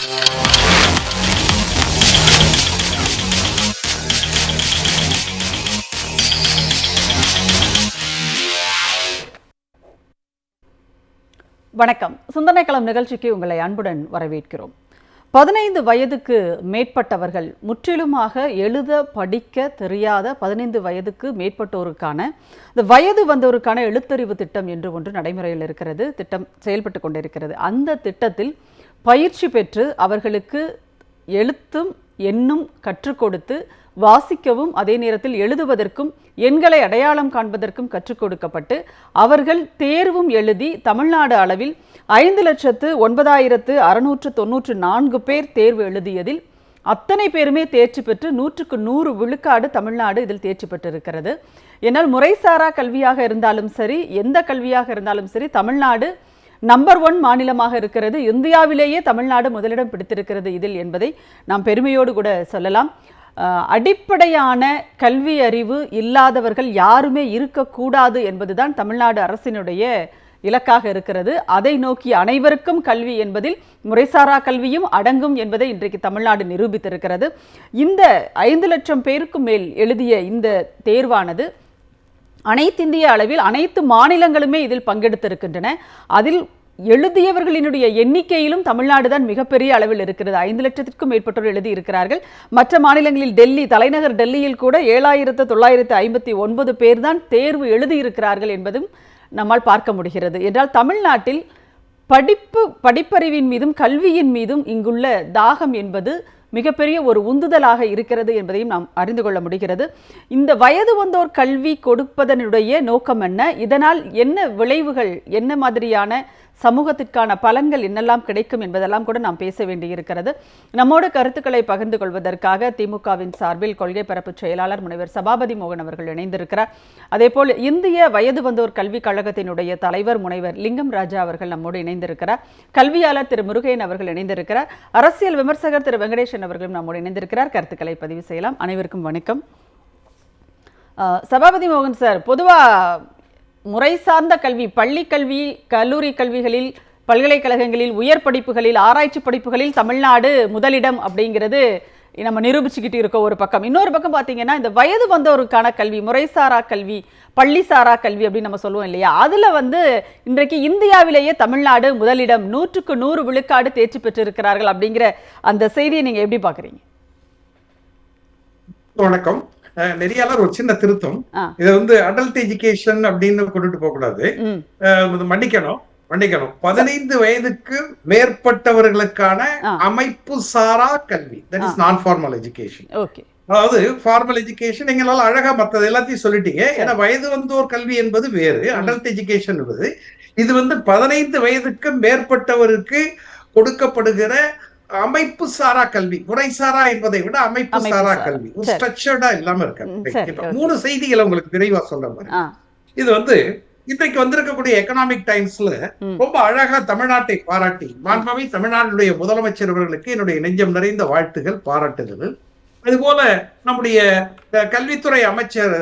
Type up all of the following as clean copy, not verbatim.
வணக்கம். சிந்தனைக்களம் நிகழ்ச்சிக்கு உங்களை அன்புடன் வரவேற்கிறோம். 15 வயதுக்கு மேற்பட்டவர்கள், முற்றிலுமாக எழுத படிக்க தெரியாத 15 வயதுக்கு மேற்பட்டோருக்கான இந்த வயது வந்தோருக்கான எழுத்தறிவு திட்டம் என்று ஒன்று நடைமுறையில் இருக்கிறது. திட்டம் செயல்பட்டு கொண்டிருக்கிறது. அந்த திட்டத்தில் பயிற்சி பெற்று அவர்களுக்கு எழுத்தும் எண்ணும் கற்றுக் கொடுத்து வாசிக்கவும் அதே நேரத்தில் எழுதுவதற்கும் எண்களை அடையாளம் காண்பதற்கும் கற்றுக் கொடுக்கப்பட்டு அவர்கள் தேர்வும் எழுதி தமிழ்நாடு அளவில் 5,09,694 பேர் தேர்வு எழுதியதில் அத்தனை பேருமே தேர்ச்சி பெற்று 100க்கு 100 விழுக்காடு தமிழ்நாடு இதில் தேர்ச்சி பெற்றிருக்கிறது. என்னால் முறைசாரா கல்வியாக இருந்தாலும் சரி, எந்த கல்வியாக இருந்தாலும் சரி, தமிழ்நாடு நம்பர் 1 மாநிலமாக இருக்கிறது. இந்தியாவிலேயே தமிழ்நாடு முதலிடம் பிடித்திருக்கிறது இதில் என்பதை நாம் பெருமையோடு கூட சொல்லலாம். அடிப்படையான கல்வி அறிவு இல்லாதவர்கள் யாருமே இருக்கக்கூடாது என்பதுதான் தமிழ்நாடு அரசினுடைய இலக்காக இருக்கிறது. அதை நோக்கி அனைவருக்கும் கல்வி என்பதில் முறைசாரா கல்வியும் அடங்கும் என்பதை இன்றைக்கு தமிழ்நாடு நிரூபித்திருக்கிறது. இந்த 5 லட்சம் பேருக்கும் மேல் எழுதிய இந்த தேர்வானது அனைத்திந்திய அளவில் அனைத்து மாநிலங்களுமே இதில் பங்கெடுத்திருக்கின்றன. அதில் எழுதியவர்களினுடைய எண்ணிக்கையிலும் தமிழ்நாடு தான் மிகப்பெரிய அளவில் இருக்கிறது. 5 லட்சத்திற்கும் மேற்பட்டோர் எழுதி இருக்கிறார்கள். மற்ற மாநிலங்களில் டெல்லி, தலைநகர் டெல்லியில் கூட 7,959 பேர் தான் தேர்வு எழுதியிருக்கிறார்கள் என்பதும் நம்மால் பார்க்க முடிகிறது. என்றால் தமிழ்நாட்டில் படிப்பறிவின் மீதும் கல்வியின் மீதும் இங்குள்ள தாகம் என்பது மிகப்பெரிய ஒரு உந்துதலாக இருக்கிறது என்பதையும் நாம் அறிந்து கொள்ள முடிகிறது. இந்த வயது வந்தோர் கல்வி கொடுப்பதனுடைய நோக்கம் என்ன, இதனால் என்ன விளைவுகள், என்ன மாதிரியான சமூகத்திற்கான பலன்கள் என்னெல்லாம் கிடைக்கும் என்பதெல்லாம் கூட நாம் பேச வேண்டியிருக்கிறது. நம்மோடு கருத்துக்களை பகிர்ந்து கொள்வதற்காக திமுகவின் சார்பில் கொள்கை பரப்பு செயலாளர் முனைவர் சபாபதி மோகன் அவர்கள் இணைந்திருக்கிறார். அதேபோல் இந்திய வயது வந்தோர் கல்விக் கழகத்தினுடைய தலைவர் முனைவர் லிங்கம் ராஜா அவர்கள் நம்மோடு இணைந்திருக்கிறார். கல்வியாளர் திரு முருகையன் அவர்கள் இணைந்திருக்கிறார். அரசியல் விமர்சகர் திரு வெங்கடேசன் அவர்களும் நம்மோடு இணைந்திருக்கிறார். கருத்துக்களை பதிவு செய்யலாம். அனைவருக்கும் வணக்கம். சபாபதி மோகன் சார், பொதுவாக முறை சார்ந்த கல்வி, பள்ளி கல்வி, கல்லூரி கல்விகளில், பல்கலைக்கழகங்களில், உயர் படிப்புகளில், ஆராய்ச்சி படிப்புகளில் தமிழ்நாடு முதலிடம் அப்படிங்கிறது நம்ம நிரூபிச்சுக்கிட்டு இருக்கோம் ஒரு பக்கம். இன்னொரு பக்கம் பார்த்தீங்கன்னா இந்த வயது வந்தோருக்கான கல்வி, முறைசாரா கல்வி, பள்ளி சாரா கல்வி அப்படின்னு நம்ம சொல்லுவோம் இல்லையா, அதில் இன்றைக்கு இந்தியாவிலேயே தமிழ்நாடு முதலிடம், 100க்கு 100 விழுக்காடு தேர்ச்சி பெற்றிருக்கிறார்கள் அப்படிங்கிற அந்த செய்தியை நீங்கள் எப்படி பார்க்குறீங்க? வணக்கம். நெறியாளர் ஒரு சின்ன திருத்தம், இதை அடல்ட் எஜுகேஷன் அப்படின்னு கொண்டுட்டு போக கூடாது, மன்னிக்கணும் 15 வயதுக்கு மேற்பட்டவர்களுக்கான அமைப்பு சாரா கல்வி, தட் இஸ் நான் ஃபார்மல் எஜுகேஷன். அதாவது ஃபார்மல் எஜுகேஷன் எங்களால அழகா மற்றது எல்லாத்தையும் சொல்லிட்டீங்க. ஏன்னா வயது வந்தோர் கல்வி என்பது வேறு, அடல்ட் எஜுகேஷன் என்பது இது 15 வயதுக்கு மேற்பட்டவருக்கு கொடுக்கப்படுகிற அமைப்பு சாரா கல்வி. முறைசாரா என்பதை விட அமைப்பு சாரா கல்வி ஸ்ட்ரக்சர்டா இல்லாம இருக்க. 3 செய்திகளை உங்களுக்கு விரைவா சொல்றேன். இது இன்றைக்கு வந்திருக்கக்கூடிய எக்கனாமிக் டைம்ஸ்ல ரொம்ப அழகா தமிழ்நாட்டை பாராட்டி, மாண்புமிகு தமிழ்நாடுடைய முதலமைச்சர் அவர்களுக்கு என்னுடைய நெஞ்சம் நிறைந்த வாழ்த்துகள், பாராட்டுகள். அதுபோல நம்முடைய கல்வித்துறை அமைச்சர்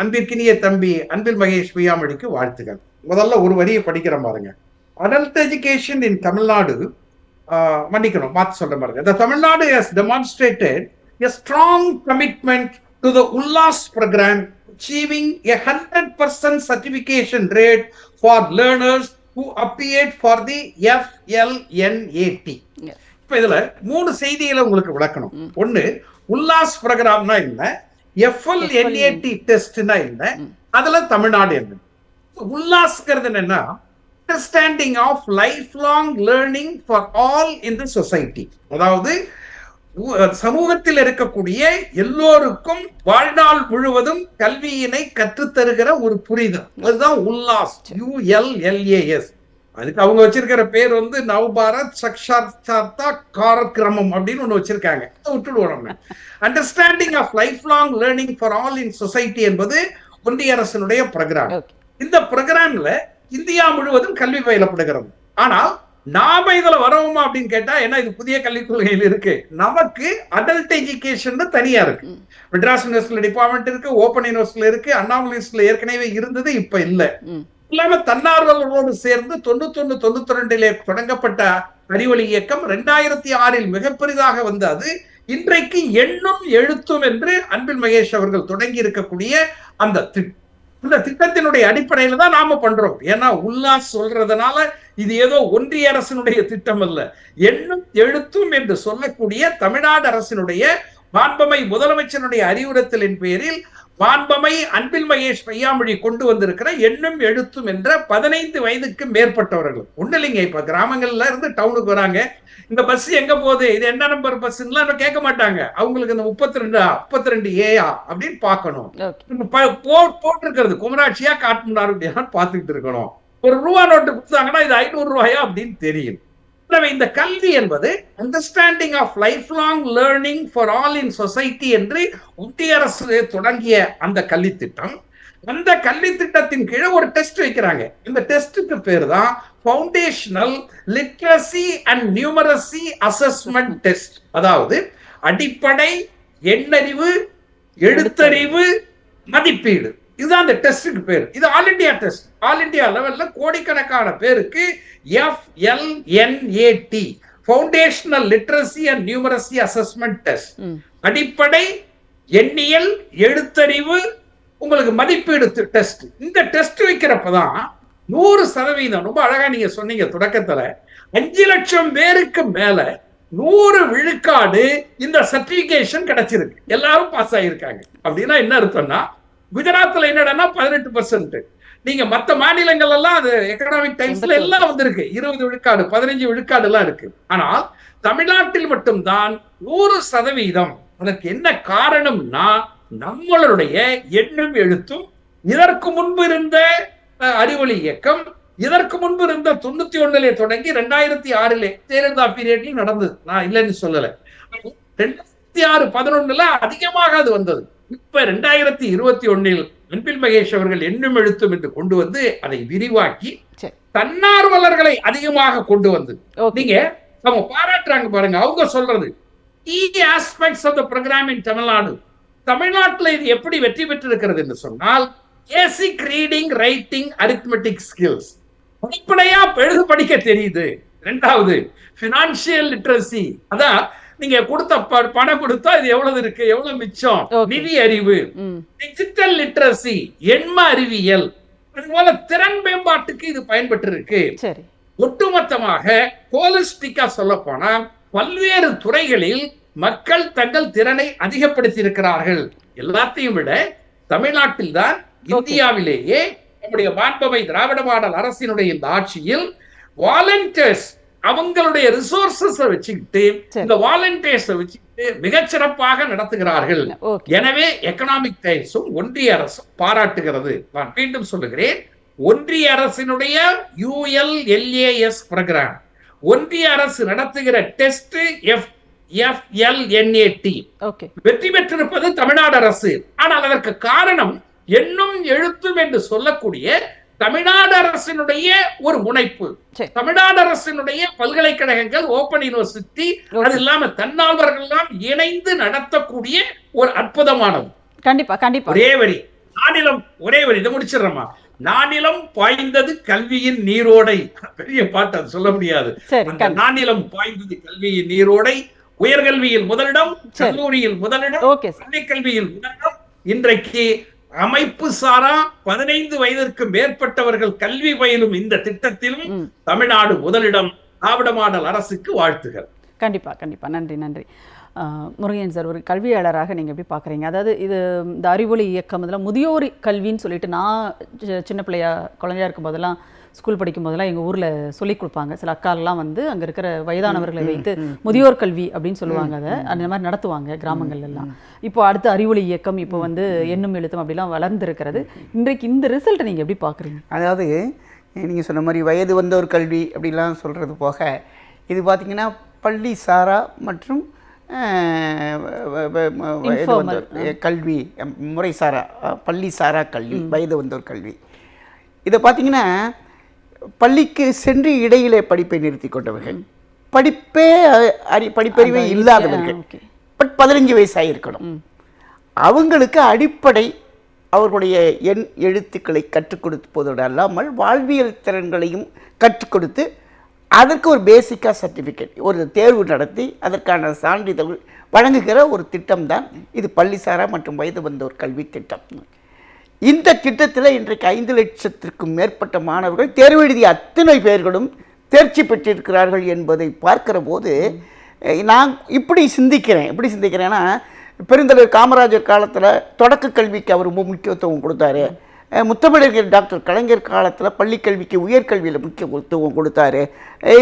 அன்பிற்கினிய தம்பி அன்பில் மகேஷ் பொய்யாமொழிக்கு வாழ்த்துகள். முதல்ல ஒரு வரியை படிக்கிற பாருங்க. அடல்ட் எஜுகேஷன் இன் தமிழ்நாடு, மன்னிக்கணும் மாத்தி சொல்ற பாருங்க. The Tamil Nadu has demonstrated a strong commitment to the ULLAS program, achieving a 100% certification rate for learners who appeared for the FLNAT. இப்ப இதுல 3 செய்திகளை உங்களுக்கு விளக்கணும். ஒண்ணு, உல்லாஸ் ப்ரோக்ராம்னா என்ன, FLNAT டெஸ்ட்னா என்ன, அதுல தமிழ்நாடு என்ன. உல்லாஸ்ங்கிறது என்னன்னா understanding of lifelong learning for all in the society. அதாவது சமூகத்தில் இருக்கக்கூடிய எல்லோருக்கும் வாழ்நாள் முழுவதும் கல்வியினை கற்றுத்தருகிற ஒரு புரிதல், அதுதான் உல்லாஸ், ULLAS. அதுக்கு அவங்க வச்சிருக்கிற பேர் நவபாரத் சக்ஷார்த்தா காரக்கிரமம் அப்படின்னு ஒண்ணு வச்சிருக்காங்க. விட்டுடுவோம். Understanding of life long learning for all in society என்பது ஒன்றிய அரசினுடைய ப்ரோக்ராம். இந்த ப்ரோக்ராம்ல இந்தியா முழுவதும் கல்வி பயிலப்படுகிறது. ஆனால் நாம இதுல வரவுமா அப்படின்னு கேட்டா, ஏன்னா இது புதிய கல்விக் கொள்கையில் இருக்கு, நமக்கு அடல்ட் எஜுகேஷன் தனியா இருக்கு. மெட்ராஸ் யூனிவர்சிட்டியில டிபார்ட்மெண்ட் இருக்கு, ஓபன் யூனிவர்சிட்டியில இருக்கு, அண்ணா யூனிவர்சிட்டியில ஏற்கனவே இருந்தது, இப்ப இல்ல. இல்லாம தன்னார்வலர்களோடு சேர்ந்து 91-92 தொடங்கப்பட்ட அறிவொளி இயக்கம் 2006 மிக பெரிதாக வந்தது. இன்றைக்கு எண்ணும் எழுத்தும் என்று அன்பில் மகேஷ் அவர்கள் தொடங்கி இருக்கக்கூடிய அந்த திட்டத்தினுடைய அடிப்படையில தான் நாம பண்றோம். ஏன்னா உல்லாஸ் சொல்றதுனால இது ஏதோ ஒன்றிய அரசினுடைய திட்டம் அல்ல. எண்ணும் எழுத்தும் என்று சொல்லக்கூடிய தமிழ்நாடு அரசினுடைய மாண்பமை முதலமைச்சருடைய அறிவுறுத்தலின் பேரில் மாண்பமை அன்பில் மகேஷ் பொய்யாமொழி கொண்டு வந்திருக்கிற எண்ணும் எழுத்தும் என்ற 15 வயதுக்கு மேற்பட்டவர்கள். ஒண்ணு இல்லைங்க, இப்ப கிராமங்கள்ல இருந்து டவுனுக்கு வராங்க, இந்த பஸ் எங்க போகுது, இது என்ன நம்பர் பஸ் கேட்க மாட்டாங்க. அவங்களுக்கு இந்த 32 ஏயா அப்படின்னு பாக்கணும். போட்டிருக்கிறது குமராட்சியா காட்டுமன்னார் பாத்துக்கிட்டு இருக்கணும். ஒரு ரூபா நோட்டு கொடுத்தாங்கன்னா இது 500 ரூபாயா அப்படின்னு தெரியும். இந்த கல்வி என்பது understanding of life long learning for all in society என்று ஒன்றிய அரசு தொடங்கிய அந்த கல்வி திட்டம். அந்த கல்வி திட்டத்தின் கீழே ஒரு டெஸ்ட் வைக்கிறாங்க. இந்த டெஸ்டுக்கு பேர் தான் foundational literacy and numeracy assessment test. அதாவது அடிப்படை எண்ணறிவு, எழுத்தறிவு, மதிப்பீடு, இதுதான் அந்த டெஸ்டுக்கு பேர். இது all India test. All India லெவல்ல கோடிக்கணக்கான பேருக்கு FLNAT foundational literacy and numeracy assessment test. அடிப்படை எண்ணியல், எழுத்தறிவு, உங்களுக்கு மதிப்பீடு டெஸ்ட். இந்த டெஸ்ட் வைக்கிறப்பதான் 100%, ரொம்ப அழகா நீங்க சொன்னீங்க தொடக்கத்துல, 5 லட்சம் பேருக்கு மேல 100 விழுக்காடு இந்த சர்டிபிகேஷன் கிடைச்சிருக்கு. எல்லாரும் பாஸ் ஆகியிருக்காங்க. அப்படின்னா என்ன அர்த்தம்னா, குஜராத்ல என்னடா 18%, நீங்க மத்த மாநிலங்கள் எல்லாம் அது எக்கனாமிக் டைம்ஸ்ல எல்லாம் வந்திருக்கு, 20 விழுக்காடு 15 விழுக்காடு எல்லாம் இருக்கு. ஆனால் தமிழ்நாட்டில் மட்டும்தான் 100%. அதற்கு என்ன காரணம்னா, நம்மளுடைய எண்ணும் எழுத்தும், இதற்கு முன்பு இருந்த அறிவொளி இயக்கம், இதற்கு முன்பு இருந்த 91 தொடங்கி 2006 ஜெயலலிதா பீரியட்லயும் நடந்தது, நான் இல்லைன்னு சொல்லல. 2006-11 அதிகமாக அது வந்தது. இப்ப 2021 அன்பில் மகேஷ் அவர்கள் எண்ணும் எழுத்தும் என்று கொண்டு வந்து அதை விரிவாக்கி தன்னார்வலர்களை அதிகமாக கொண்டு வந்து, நீங்க அவங்க பாராட்டுறாங்க பாருங்க. அவங்க சொல்றது key aspects of the program in Tamil Nadu. தமிழ்நாட்டில் இது எப்படி வெற்றி பெற்றிருக்கிறது என்று சொன்னால், பேசிக் ரீடிங், ரைட்டிங், அரித்மெட்டிக் ஸ்கில்ஸ், அடிப்படையா எழுத படிக்க தெரியுது. இரண்டாவது பினான்சியல் லிட்ரசி, அதான் நீங்க கொடுத்த பணம் கொடுத்தா இது எவ்வளவு இருக்கு, எவ்வளவு மிச்சம், நிதி அறிவு. டிஜிட்டல் லிட்ரசி, எண்ம அறிவியல், அதுபோல திறன் மேம்பாட்டுக்கு இது பயன்பட்டு இருக்கு. ஒட்டுமொத்தமாக ஹோலிஸ்டிக்கா சொல்ல போனா பல்வேறு துறைகளில் மக்கள் தங்கள் திறனை அதிகப்படுத்தி இருக்கிறார்கள். எல்லாத்தையும் விட தமிழ்நாட்டில் தான் இந்தியாவிலேயே நம்முடைய மாண்பமை திராவிட மாடல் அரசினுடைய இந்த ஆட்சியில் வாலண்டியர்ஸ் அவங்களுடைய ரிசோர்சஸ் வச்சுக்கிட்டு, இந்த வாலண்டியர்ஸ் வச்சுக்கிட்டு மிகச்சிறப்பாக நடத்துகிறார்கள். எனவே எக்கனாமிக் டைம்ஸும் ஒன்றிய அரசும் பாராட்டுகிறது. நான் மீண்டும் சொல்லுகிறேன், ஒன்றிய அரசினுடைய ULLAS ப்ரோக்ராம், ஒன்றிய அரசு நடத்துகிற டெஸ்ட் FLNAT வெற்றி பெற்றிருப்பது தமிழ்நாடு அரசு. ஆனால் அதற்கு காரணம் எண்ணும் எழுத்தும் என்று சொல்லக்கூடிய தமிழ்நாடு அரசினுடைய ஒரு முனைப்பு. தமிழ்நாடு அரசினுடைய பல்கலைக்கழகங்கள், ஓபன் யூனிவர்சிட்டி, அது இல்லாம தன்னார்வர்கள் எல்லாம் இணைந்து நடத்தக்கூடிய ஒரு அற்புதமானது. கண்டிப்பா கண்டிப்பா. ஒரே வரி நானிலம், ஒரே வரி இதை முடிச்சிடறமா. நானிலம் பாய்ந்தது கல்வியின் நீரோடை, பெரிய பாட்டு, அது சொல்ல முடியாது. நானிலம் பாய்ந்தது கல்வியின் நீரோடை, உயர்கல்வியில் முதலிடம், கல்லூரியில் முதலிடம், பள்ளி கல்வியில் முதலிடம். இன்றைக்கு அமைப்பு சாரா 15 வயதிற்கு மேற்பட்டவர்கள் கல்வி பயிலும் இந்த திட்டத்திலும் தமிழ்நாடு முதலிடம். திராவிட மாடல் அரசுக்கு வாழ்த்துகள். கண்டிப்பா கண்டிப்பா. நன்றி நன்றி. முருகன் சார், ஒரு கல்வியாளராக நீங்கள் எப்படி பார்க்குறீங்க? அதாவது இது இந்த அறிவொளி இயக்கம் இதில் முதியோர் கல்வின்னு சொல்லிட்டு, நான் சின்ன பிள்ளையா குழந்தையா இருக்கும் போதெல்லாம், ஸ்கூல் படிக்கும் போதெல்லாம் எங்கள் ஊரில் சொல்லிக் கொடுப்பாங்க. சில அக்காலெலாம் வந்து அங்கே இருக்கிற வயதானவர்களை வைத்து முதியோர் கல்வி அப்படின்னு சொல்லுவாங்க. அதை அந்த மாதிரி நடத்துவாங்க கிராமங்கள்லாம். இப்போ அடுத்த அறிவொளி இயக்கம் இப்போ வந்து எண்ணும் எழுத்தும் அப்படிலாம் வளர்ந்துருக்கிறது. இன்றைக்கு இந்த ரிசல்ட்டை நீங்கள் எப்படி பார்க்குறீங்க? அதாவது நீங்கள் சொன்ன மாதிரி வயது வந்தோர் கல்வி அப்படிலாம் சொல்கிறது போக, இது பார்த்திங்கன்னா பள்ளி சாரா மற்றும் வயது வந்தோர் கல்வி, முறை சாரா, பள்ளி சாரா கல்வி, வயது வந்தோர் கல்வி. இதை பார்த்திங்கன்னா பள்ளிக்கு சென்று இடையிலே படிப்பை நிறுத்தி கொண்டவர்கள், படிப்பறிவே இல்லாதவர்கள், பட் 15 வயசாக இருக்கணும், அவங்களுக்கு அடிப்படை அவர்களுடைய எண் எழுத்துக்களை கற்றுக் கொடுப்பதோடு அல்லாமல் வாழ்வியல் திறன்களையும் கற்றுக் கொடுத்து அதற்கு ஒரு பேசிக்காக சர்டிஃபிகேட் ஒரு தேர்வு நடத்தி அதற்கான சான்றிதழ் வழங்குகிற ஒரு திட்டம் தான் இது பள்ளிசாரா மற்றும் வயது வந்தோர் கல்வி திட்டம். இந்த திட்டத்தில் இன்றைக்கு 5 லட்சத்திற்கும் மேற்பட்ட மாணவர்கள் தேர்வு எழுதிய அத்தனை பேர்களும் தேர்ச்சி பெற்றிருக்கிறார்கள் என்பதை பார்க்கிற போது நான் இப்படி சிந்திக்கிறேன்னா பெருந்தலைவர் காமராஜர் காலத்தில் தொடக்க கல்விக்கு அவர் ரொம்ப முக்கியத்துவம் கொடுத்தாரு. முத்தமிழர் டாக்டர் கலைஞர் காலத்தில் பள்ளிக்கல்விக்கு உயர்கல்வியில் முக்கியத்துவம் கொடுத்தாரு.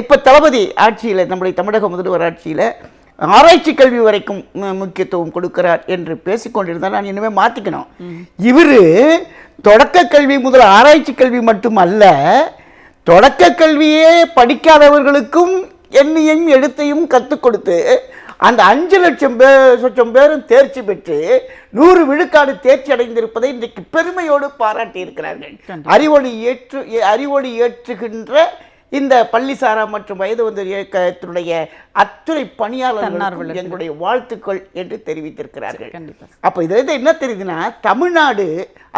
இப்போ தளபதி ஆட்சியில் நம்முடைய தமிழக முதல்வர் ஆட்சியில் ஆராய்ச்சி கல்வி வரைக்கும் முக்கியத்துவம் கொடுக்கிறார் என்று பேசிக்கொண்டிருந்தால் நான் இனிமேல் மாற்றிக்கணும். இவர் தொடக்க கல்வி முதல் ஆராய்ச்சி கல்வி மட்டுமல்ல, தொடக்க கல்வியே படிக்காதவர்களுக்கும் எண்ணையும் எழுத்தையும் கற்றுக் கொடுத்து அந்த 5 லட்சம் பேரும் தேர்ச்சி பெற்று 100 விழுக்காடு தேர்ச்சி அடைந்திருப்பதை இன்றைக்கு பெருமையோடு பாராட்டி இருக்கிறார்கள். அறிவொளி ஏற்றுகின்ற இந்த பள்ளிசாரா மற்றும் வயது வந்தோர் இயக்கத்தினுடைய அத்துறை பணியாளர்கள் எங்களுடைய வாழ்த்துக்கள் என்று தெரிவித்திருக்கிறார்கள். அப்போ இதில் என்ன தெரியுதுன்னா, தமிழ்நாடு,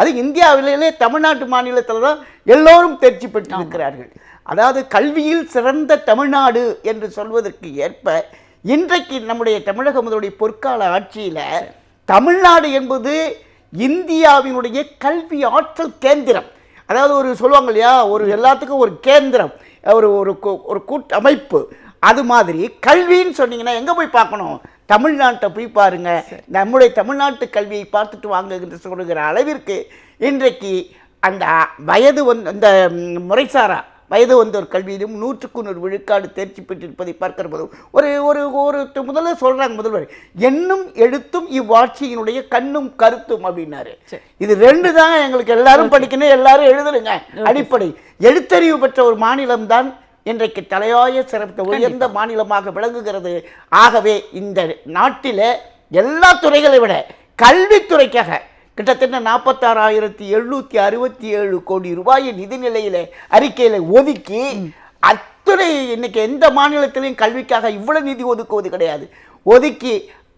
அது இந்தியாவிலே தமிழ்நாட்டு மாநிலத்தில் தான் எல்லோரும் தேர்ச்சி பெற்றிருக்கிறார்கள். அதாவது கல்வியில் சிறந்த தமிழ்நாடு என்று சொல்வதற்கு ஏற்ப இன்றைக்கு நம்முடைய தமிழக முதலுடைய பொற்கால ஆட்சியில் தமிழ்நாடு என்பது இந்தியாவினுடைய கல்வி ஆற்றல் கேந்திரம். அதாவது ஒரு சொல்லுவாங்க இல்லையா, ஒரு எல்லாத்துக்கும் ஒரு கேந்திரம், ஒரு கூட்டமைப்பு. அது மாதிரி கல்வின்னு சொன்னீங்கன்னா எங்கே போய் பார்க்கணும்? தமிழ்நாட்டை போய் பாருங்க. நம்முடைய தமிழ்நாட்டு கல்வியை பார்த்துட்டு வாங்க என்று சொல்கிற அளவிற்கு இன்றைக்கு அந்த அந்த முறைசாரா வயது வந்தோர் கல்வியிலும் 100% விழுக்காடு தேர்ச்சி பெற்றிருப்பதை பார்க்கிற போது ஒரு முதல்ல சொல்கிறாங்க முதல்வர், எண்ணும் எழுத்தும் இவ்வாட்சியினுடைய கண்ணும் கருத்தும் அப்படின்னாரு. இது 2 தான் எங்களுக்கு எல்லாரும் படிக்கணும், எல்லாரும் எழுதுருங்க. அடிப்படை எழுத்தறிவு பெற்ற ஒரு மாநிலம்தான் இன்றைக்கு தலையாய சிறப்பு உயர்ந்த மாநிலமாக விளங்குகிறது. ஆகவே இந்த நாட்டில் எல்லா துறைகளை விட கல்வித்துறைக்காக கிட்டத்தட்ட 46,767 கோடி ரூபாயை நிதிநிலையில அறிக்கையில ஒதுக்கி அத்துறை இன்னைக்கு எந்த மாநிலத்திலையும் கல்விக்காக இவ்வளவு நிதி ஒதுக்குவது கிடையாது. ஒதுக்கி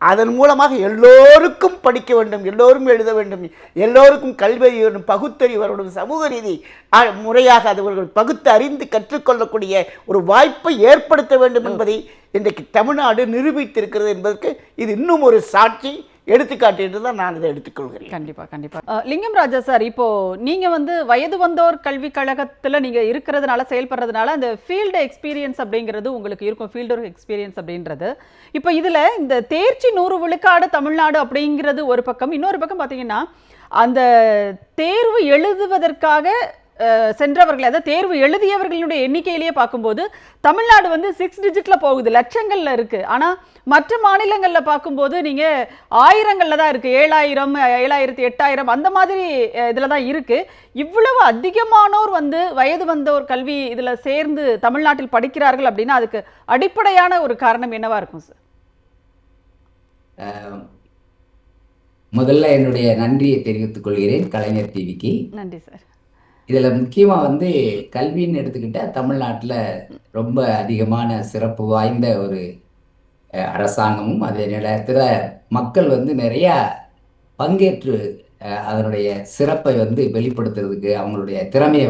அதன் மூலமாக எல்லோருக்கும் படிக்க வேண்டும், எல்லோரும் எழுத வேண்டும், எல்லோருக்கும் கல்வி வேண்டும், பகுத்தறிவு வரணும், சமூக நீதி முறையாக அவர்கள் பகுத்து அறிந்து கற்றுக்கொள்ளக்கூடிய ஒரு வாய்ப்பை ஏற்படுத்த வேண்டும் என்பதை இன்றைக்கு தமிழ்நாடு நிரூபித்திருக்கிறது என்பதற்கு இது இன்னும் ஒரு சாட்சி, எடுத்துக்காட்டு என்று தான் நான் இதை எடுத்துக்கொள்கிறேன். கண்டிப்பா. லிங்கம் ராஜா சார், இப்போ நீங்க வயது வந்தோர் கல்விக் கழகத்துல நீங்க இருக்கிறதுனால, செயல்படுறதுனால அந்த ஃபீல்டு எக்ஸ்பீரியன்ஸ் அப்படிங்கிறது உங்களுக்கு இருக்கும், ஃபீல்டு ஒர்க் எக்ஸ்பீரியன்ஸ் அப்படின்றது. இப்போ இதுல இந்த தேர்ச்சி 100 விழுக்காடு தமிழ்நாடு அப்படிங்கிறது ஒரு பக்கம், இன்னொரு பக்கம் பார்த்தீங்கன்னா அந்த தேர்வு எழுதுவதற்காக சென்றவர்கள், அதாவது தேர்வு எழுதியவர்களுடைய எண்ணிக்கையிலேயே பார்க்கும்போது தமிழ்நாடு 6 டிஜிட்ல போகுது, லட்சங்கள்ல இருக்கு. ஆனா மற்ற மாநிலங்கள்ல பார்க்கும்போது நீங்க ஆயிரங்கள்ல தான் இருக்கு, 7,000, 7,000, 8,000 அந்த மாதிரி இதுல தான் இருக்கு. இவ்வளவு அதிகமானோர் வயது வந்தோர் கல்வி இதுல சேர்ந்து தமிழ்நாட்டில் படிக்கிறார்கள் அப்படின்னா அதுக்கு அடிப்படையான ஒரு காரணம் என்னவா இருக்கும் சார்? முதல்ல என்னுடைய நன்றியை தெரிவித்துக் கொள்கிறேன் கலைஞர் டிவிக்கு. நன்றி சார். இதுல முக்கியமா கல்வின்னு எடுத்துக்கிட்டா தமிழ்நாட்டுல ரொம்ப அதிகமான சிறப்பு வாய்ந்த ஒரு அரசாங்கமும், அதே நேரத்துல மக்கள் நிறைய பங்கேற்று அதனுடைய சிறப்பை வெளிப்படுத்துறதுக்கு, அவங்களுடைய திறமையை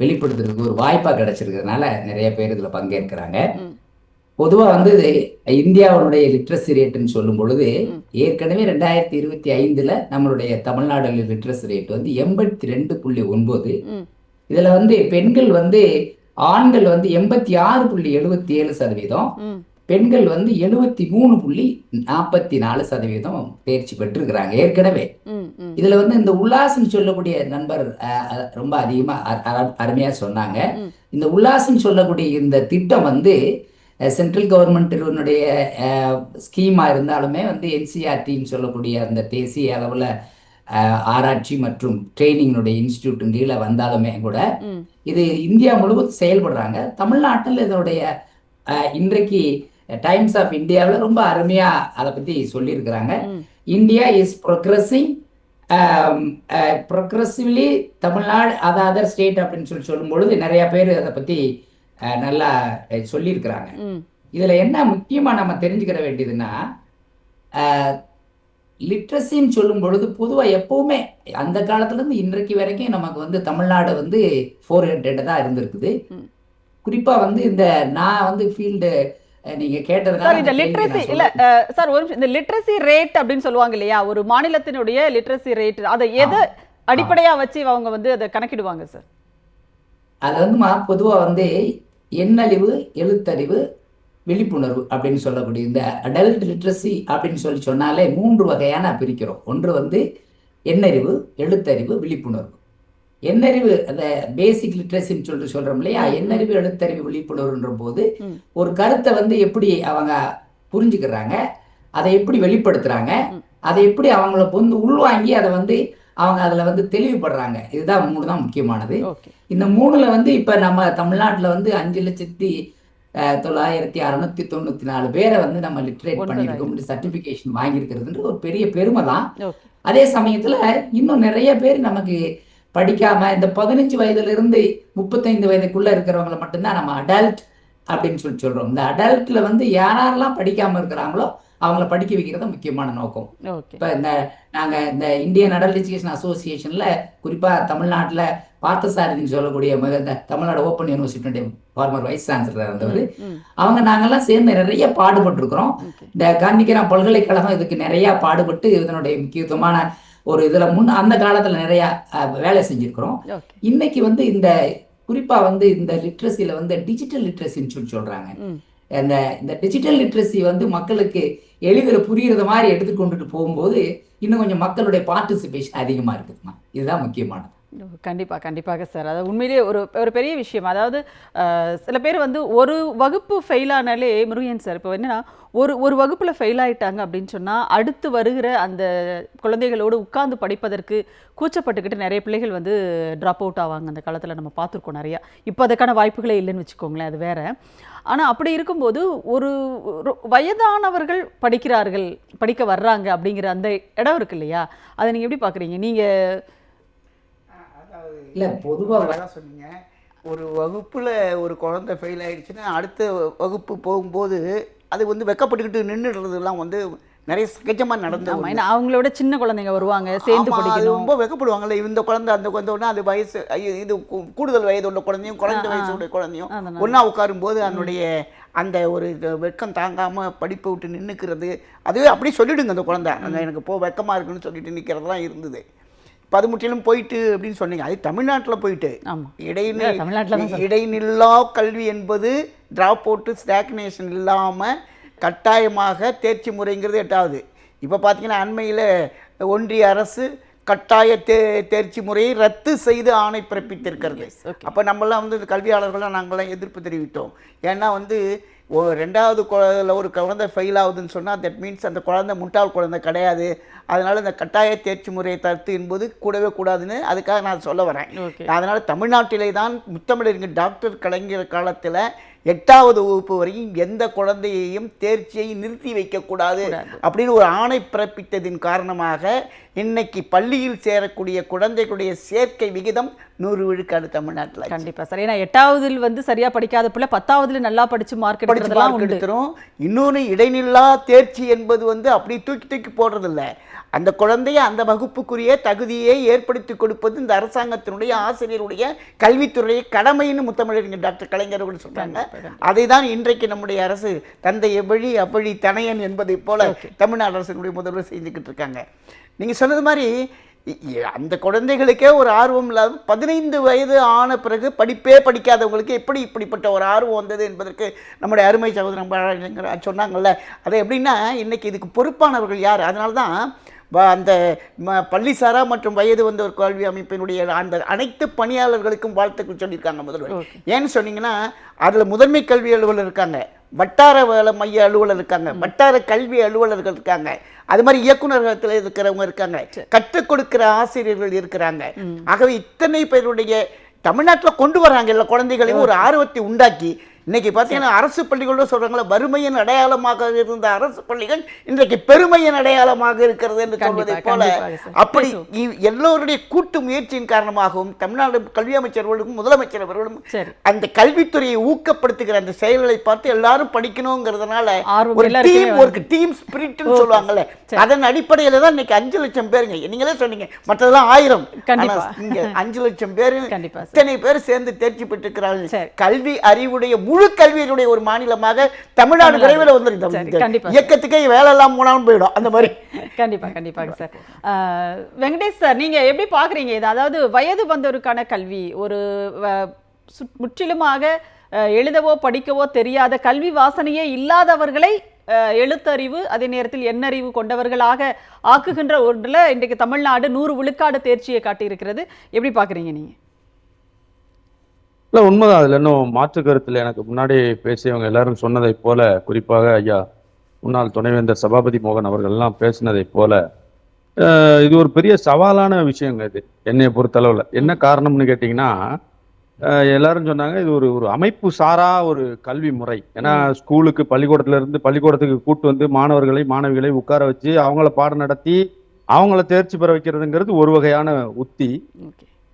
வெளிப்படுத்துறதுக்கு ஒரு வாய்ப்பா கிடைச்சிருக்கிறதுனால நிறைய பேர் இதுல பங்கேற்கிறாங்க. பொதுவா இந்தியாவுடைய லிட்ரஸி ரேட்டுன்னு சொல்லும் பொழுது ஏற்கனவே 2025 நம்மளுடைய தமிழ்நாடு லிட்ரஸி ரேட் 82.9. இதுல பெண்கள் ஆண்கள் 86.77%, பெண்கள் 73.44% தேர்ச்சி பெற்றிருக்கிறாங்க ஏற்கனவே. இதுல இந்த உல்லாசம் சொல்லக்கூடிய நண்பர் ரொம்ப அதிகமா அருமையா சொன்னாங்க. இந்த உல்லாசம் சொல்லக்கூடிய இந்த திட்டம் சென்ட்ரல் கவர்மெண்ட்டினுடைய ஸ்கீமா இருந்தாலுமே என்சிஆர்டின்னு சொல்லக்கூடிய அந்த தேசிய அளவில் ஆராய்ச்சி மற்றும் ட்ரைனிங்கினுடைய இன்ஸ்டிடியூட் கீழே வந்தாலுமே கூட இது இந்தியா முழுவதும் செயல்படுறாங்க. தமிழ்நாட்டில் இதனுடைய இன்றைக்கு டைம்ஸ் ஆஃப் இந்தியாவில் ரொம்ப அருமையாக அதை பற்றி சொல்லியிருக்கிறாங்க. India is progressively Tamil Nadu other state அப்படின்னு சொல்லும் பொழுது நிறைய பேர் அதை பற்றி நல்லா சொல்லியிருக்கிறாங்க. இதுல என்ன முக்கியமா நம்ம தெரிஞ்சுக்கிற வேண்டியதுன்னா, லிட்ரஸின்னு சொல்லும் பொழுது பொதுவா எப்பவுமே அந்த காலத்துல இருந்து இன்றைக்கு வரைக்கும் நமக்கு தமிழ்நாடு 400 தான் இருந்திருக்குது. குறிப்பா வந்து இந்த நான் வந்து ஃபீல்டு நீங்க கேட்டதுனால சார் இந்த அந்த கேள்வியை லிட்ரஸி நான் இல்ல சொல்றேன். சார் ஒரு நிமிஷம், இந்த லிட்ரஸி ரேட் அப்படின்னு சொல்லுவாங்க இல்லையா, ஒரு மாநிலத்தினுடைய லிட்ரஸி ரேட் அதை எதை அடிப்படையா வச்சு அவங்க வந்து அதை கணக்கிடுவாங்க சார்? அது வந்துமா பொதுவா வந்து எண்ணறிவு, எழுத்தறிவு, விழிப்புணர்வு அப்படின்னு சொல்லக்கூடிய இந்த அடல்ட் லிட்ரஸி அப்படின்னு சொன்னாலே 3 வகையான பிரிக்கிறோம். ஒன்று வந்து எண்ணறிவு, எழுத்தறிவு, விழிப்புணர்வு. எண்ணறிவு அந்த பேசிக் லிட்ரஸின்னு சொல்றோம் இல்லையா, எண்ணறிவு, எழுத்தறிவு, விழிப்புணர்வுன்ற போது ஒரு கருத்தை வந்து எப்படி அவங்க புரிஞ்சுக்கிறாங்க, அதை எப்படி வெளிப்படுத்துறாங்க, அதை எப்படி அவங்கள வந்து உள்வாங்கி அதை வந்து அவங்க அதில் வந்து தெளிவுபடுறாங்க. இதுதான் 3 தான் முக்கியமானது. இந்த 3ல வந்து இப்போ நம்ம தமிழ்நாட்டில் வந்து 5,09,694 பேரை வந்து நம்ம லிட்ரேட் பண்ணியிருக்கோம், சர்டிஃபிகேஷன் வாங்கியிருக்கிறதுன்ற ஒரு பெரிய பெருமை தான். அதே சமயத்தில் இன்னும் நிறைய பேர் நமக்கு படிக்காம இந்த 15 வயதிலிருந்து 35 வயதுக்குள்ள இருக்கிறவங்களை மட்டும்தான் நம்ம அடல்ட் அப்படின்னு சொல்றோம். இந்த அடல்ட்ல வந்து யாரெல்லாம் படிக்காம இருக்கிறாங்களோ அவங்கள படிக்க வைக்கிறது முக்கியமான நோக்கம். இப்ப நாங்க இந்த இந்தியன் அடல்ட் எஜுகேஷன் அசோசியேஷன்ல குறிப்பா தமிழ்நாட்டுல பார்த்தசாரதின்னு சொல்லக்கூடிய தமிழ்நாடு ஓப்பன் யூனிவர்சிட்டியுடைய ஃபார்மர் வைஸ் சான்சலர் இருந்தவர், நாங்கெல்லாம் சேர்ந்து நிறைய பாடுபட்டு இருக்கிறோம். இந்த காந்திகிராம் பல்கலைக்கழகம் இதுக்கு நிறைய பாடுபட்டு இதனுடைய முக்கியத்துவமான ஒரு இதுல அந்த காலத்துல நிறைய வேலை செஞ்சிருக்கிறோம். இன்னைக்கு வந்து இந்த குறிப்பா வந்து இந்த லிட்ரஸில வந்து டிஜிட்டல் லிட்ரஸின்னு சொல்றாங்க. இந்த டிஜிட்டல் லிட்ரஸி வந்து மக்களுக்கு எளிதில் புரியுறது மாதிரி எடுத்துக்கொண்டுட்டு போகும்போது இன்னும் கொஞ்சம் மக்களுடைய பார்ட்டிசிபேஷன் அதிகமா இருக்குதுமா. இதுதான் முக்கியமானது. கண்டிப்பாக சார். அதாவது உண்மையிலேயே ஒரு பெரிய விஷயம். அதாவது சில பேர் வந்து ஒரு வகுப்பு ஃபெயில் ஆனாலே முருகன் சார் இப்போ என்னன்னா ஒரு வகுப்பில் ஃபெயில் ஆயிட்டாங்க அப்படின்னு சொன்னால் அடுத்து வருகிற அந்த குழந்தைகளோடு உட்கார்ந்து படிப்பதற்கு கூச்சப்பட்டுக்கிட்டு நிறைய பிள்ளைகள் வந்து ட்ராப் அவுட் ஆவாங்க. அந்த காலத்தில் நம்ம பார்த்துருக்கோம் நிறையா. இப்போ அதுக்கான வாய்ப்புகளே இல்லைன்னு வச்சுக்கோங்களேன், அது வேற. ஆனால் அப்படி இருக்கும்போது ஒரு வயதானவர்கள் படிக்க வர்றாங்க அப்படிங்கிற அந்த இடம் இருக்கு இல்லையா, அதை நீங்கள் எப்படி பார்க்குறீங்க? நீங்கள் இல்லை பொதுவாக சொன்னீங்க, ஒரு வகுப்பில் ஒரு குழந்தை ஃபெயில் ஆகிடுச்சுன்னா அடுத்த வகுப்பு போகும்போது அது வந்து வெக்கப்பட்டுக்கிட்டு நின்றுடுறதுலாம் வந்து நிறைய சகஜமாக நடந்து. அவங்களோட சின்ன குழந்தைங்க வருவாங்க, சேர்ந்து படிக்கணும், ரொம்ப வெக்கப்படுவாங்கல்ல. இந்த குழந்தை அந்த குழந்தைன்னா அது வயசு இது கூடுதல் வயது உள்ள குழந்தையும் குறைந்த வயசு உள்ள குழந்தையும் ஒன்றா உட்காரும்போது அதனுடைய அந்த ஒரு வெக்கம் தாங்காமல் படிப்பை விட்டு நின்றுக்கிறது, அதுவே அப்படி சொல்லிவிடுங்க அந்த குழந்தை அங்கே எனக்கு வெக்கமாக இருக்குன்னு சொல்லிட்டு நிற்கிறதுலாம் இருந்தது. இப்போ அது முற்றிலும் போயிட்டு அப்படின்னு சொன்னீங்க. அது தமிழ்நாட்டில் போயிட்டு இடைநில்லா கல்வி என்பது ட்ராப் அவுட்டு ஸ்டாக்னேஷன் இல்லாமல் கட்டாயமாக தேர்ச்சி முறைங்கிறது 8வது. இப்போ பார்த்தீங்கன்னா அண்மையில் ஒன்றிய அரசு கட்டாய தேர்ச்சி முறையை ரத்து செய்து ஆணை பிறப்பித்திருக்கிறது. அப்போ நம்மளாம் வந்து கல்வியாளர்களாக நாங்களாம் எதிர்ப்பு தெரிவித்தோம். ஏன்னா வந்து 2வது ஒரு குழந்தை ஃபெயில் ஆகுதுன்னு சொன்னால் தட் மீன்ஸ் அந்த குழந்தை முட்டாள் குழந்தை கிடையாது. அதனால் இந்த கட்டாய தேர்ச்சி முறையை தடுத்து என்பது கூடவே கூடாதுன்னு அதுக்காக நான் சொல்ல வரேன். அதனால் தமிழ்நாட்டிலே தான் முத்தமிழறிஞர் டாக்டர் கலைஞர் காலத்தில் 8வது வகுப்பு வரையும் எந்த குழந்தையையும் தேர்ச்சியை நிறுத்தி வைக்கக்கூடாது அப்படின்னு ஒரு ஆணை பிறப்பித்ததின் காரணமாக இன்னைக்கு பள்ளியில் சேரக்கூடிய குழந்தைகளுடைய சேர்க்கை விகிதம் 100 விழுக்காடு தமிழ்நாட்டில். கண்டிப்பாக சார். ஏன்னா 8வது வந்து சரியா படிக்காத பிள்ளை 10வது நல்லா படிச்சு மார்க் எடுத்துரும். இன்னொன்று இடைநில்லா தேர்ச்சி என்பது வந்து அப்படி தூக்கி போடுறதில்ல. அந்த குழந்தைய அந்த வகுப்புக்குரிய தகுதியை ஏற்படுத்தி கொடுப்பது இந்த அரசாங்கத்தினுடைய ஆசிரியருடைய கல்வித்துறையை கடமைன்னு முத்தமிழறிஞர் டாக்டர் கலைஞர் அவர்கள் சொல்றாங்க. அதை தான் இன்றைக்கு நம்முடைய அரசு தந்தை எவ்வழி அவ்வழி தனையன் என்பதை போல தமிழ்நாடு அரசினுடைய முதல்வர் செஞ்சுக்கிட்டு இருக்காங்க. நீங்கள் சொன்னது மாதிரி அந்த குழந்தைகளுக்கே ஒரு ஆர்வம் இல்லாத 15 வயது ஆன பிறகு படிப்பே படிக்காதவங்களுக்கு எப்படி இப்படிப்பட்ட ஒரு ஆர்வம் வந்தது என்பதற்கு நம்முடைய அருமை சகோதரன் சொன்னாங்கல்ல. அதை எப்படின்னா இன்னைக்கு இதுக்கு பொறுப்பானவர்கள் யார்? அதனால தான் அந்த பள்ளிசாரா மற்றும் வயது வந்த ஒரு கல்வி அமைப்பினுடைய அந்த அனைத்து பணியாளர்களுக்கும் வாழ்த்துக்கள் சொல்லியிருக்காங்க முதல்வர். ஏன்னு சொன்னீங்கன்னா அதில் முதன்மை கல்வி அலுவலர் இருக்காங்க, வட்டார வேலை மைய அலுவலர் இருக்காங்க, வட்டார கல்வி அலுவலர்கள் இருக்காங்க, அது மாதிரி இயக்குநரகத்தில் இருக்கிறவங்க இருக்காங்க, கற்றுக் கொடுக்கிற ஆசிரியர்கள் இருக்கிறாங்க. ஆகவே இத்தனை பேருடைய தமிழ்நாட்டில் கொண்டு வராங்க எல்லா குழந்தைகளையும் ஒரு ஆர்வத்தை உண்டாக்கி இன்னைக்கு பார்த்தீங்கன்னா அரசு பள்ளிகளோட சொல்றாங்களே, வறுமையின் அடையாளமாக இருந்த அரசு பள்ளிகள் இன்றைக்கு பெருமையின் அடையாளமாக இருக்கிறது என்று சொல்வதை போல, அப்படி எல்லோருடைய கூட்டு முயற்சியின் காரணமாகவும் தமிழ்நாடு கல்வி அமைச்சர்களும் முதலமைச்சர் அவர்களும் அந்த கல்வித்துறையை ஊக்கப்படுத்துகிற அந்த செயல்களை பார்த்து எல்லாரும் படிக்கணுங்கிறதுனால ஒரு டீம் ஒர்க், டீம் ஸ்பிரிட்னு சொல்லுவாங்கல்ல, அதன் அடிப்படையில் தான் இன்னைக்கு 5 லட்சம் பேருங்க. நீங்களே சொன்னீங்க மற்றதெல்லாம் 1000, இங்க 5 லட்சம் பேர் இத்தனை பேர் சேர்ந்து தேர்ச்சி பெற்றிருக்கிறார்கள். கல்வி அறிவுடைய முழு கல்வியினுடைய ஒரு மாநிலமாக தமிழ்நாடு விரைவில் வந்து இயக்கத்துக்கே வேலை எல்லாம் மூணாலும் போயிடும் அந்த மாதிரி. கண்டிப்பாக சார். வெங்கடேஷ் சார், நீங்க எப்படி பாக்குறீங்க இது? அதாவது வயது வந்தோருக்கான கல்வி, ஒரு முற்றிலுமாக எழுதவோ படிக்கவோ தெரியாத கல்வி வாசனையே இல்லாதவர்களை எழுத்தறிவு அதே நேரத்தில் எண்ணறிவு கொண்டவர்களாக ஆக்குகின்ற ஒன்றில் இன்றைக்கு தமிழ்நாடு 100 விழுக்காடு தேர்ச்சியை காட்டியிருக்கிறது. எப்படி பாக்குறீங்க நீங்க? இல்லை, உண்மைதான். அதில் இன்னும் மாற்று கருத்தில் எனக்கு முன்னாடி பேசியவங்க எல்லாரும் சொன்னதை போல, குறிப்பாக ஐயா முன்னாள் துணைவேந்தர் சபாபதி மோகன் அவர்கள்லாம் பேசினதை போல, இது ஒரு பெரிய சவாலான விஷயங்க. இது என்னை பொறுத்தளவில் என்ன காரணம்னு கேட்டிங்கன்னா, எல்லாரும் சொன்னாங்க இது ஒரு அமைப்பு சாரா ஒரு கல்வி முறை. ஏன்னா ஸ்கூலுக்கு பள்ளிக்கூடத்துக்கு கூட்டு வந்து மாணவிகளை உட்கார வச்சு அவங்கள பாடம் நடத்தி அவங்கள தேர்ச்சி பெற வைக்கிறதுங்கிறது ஒரு வகையான உத்தி.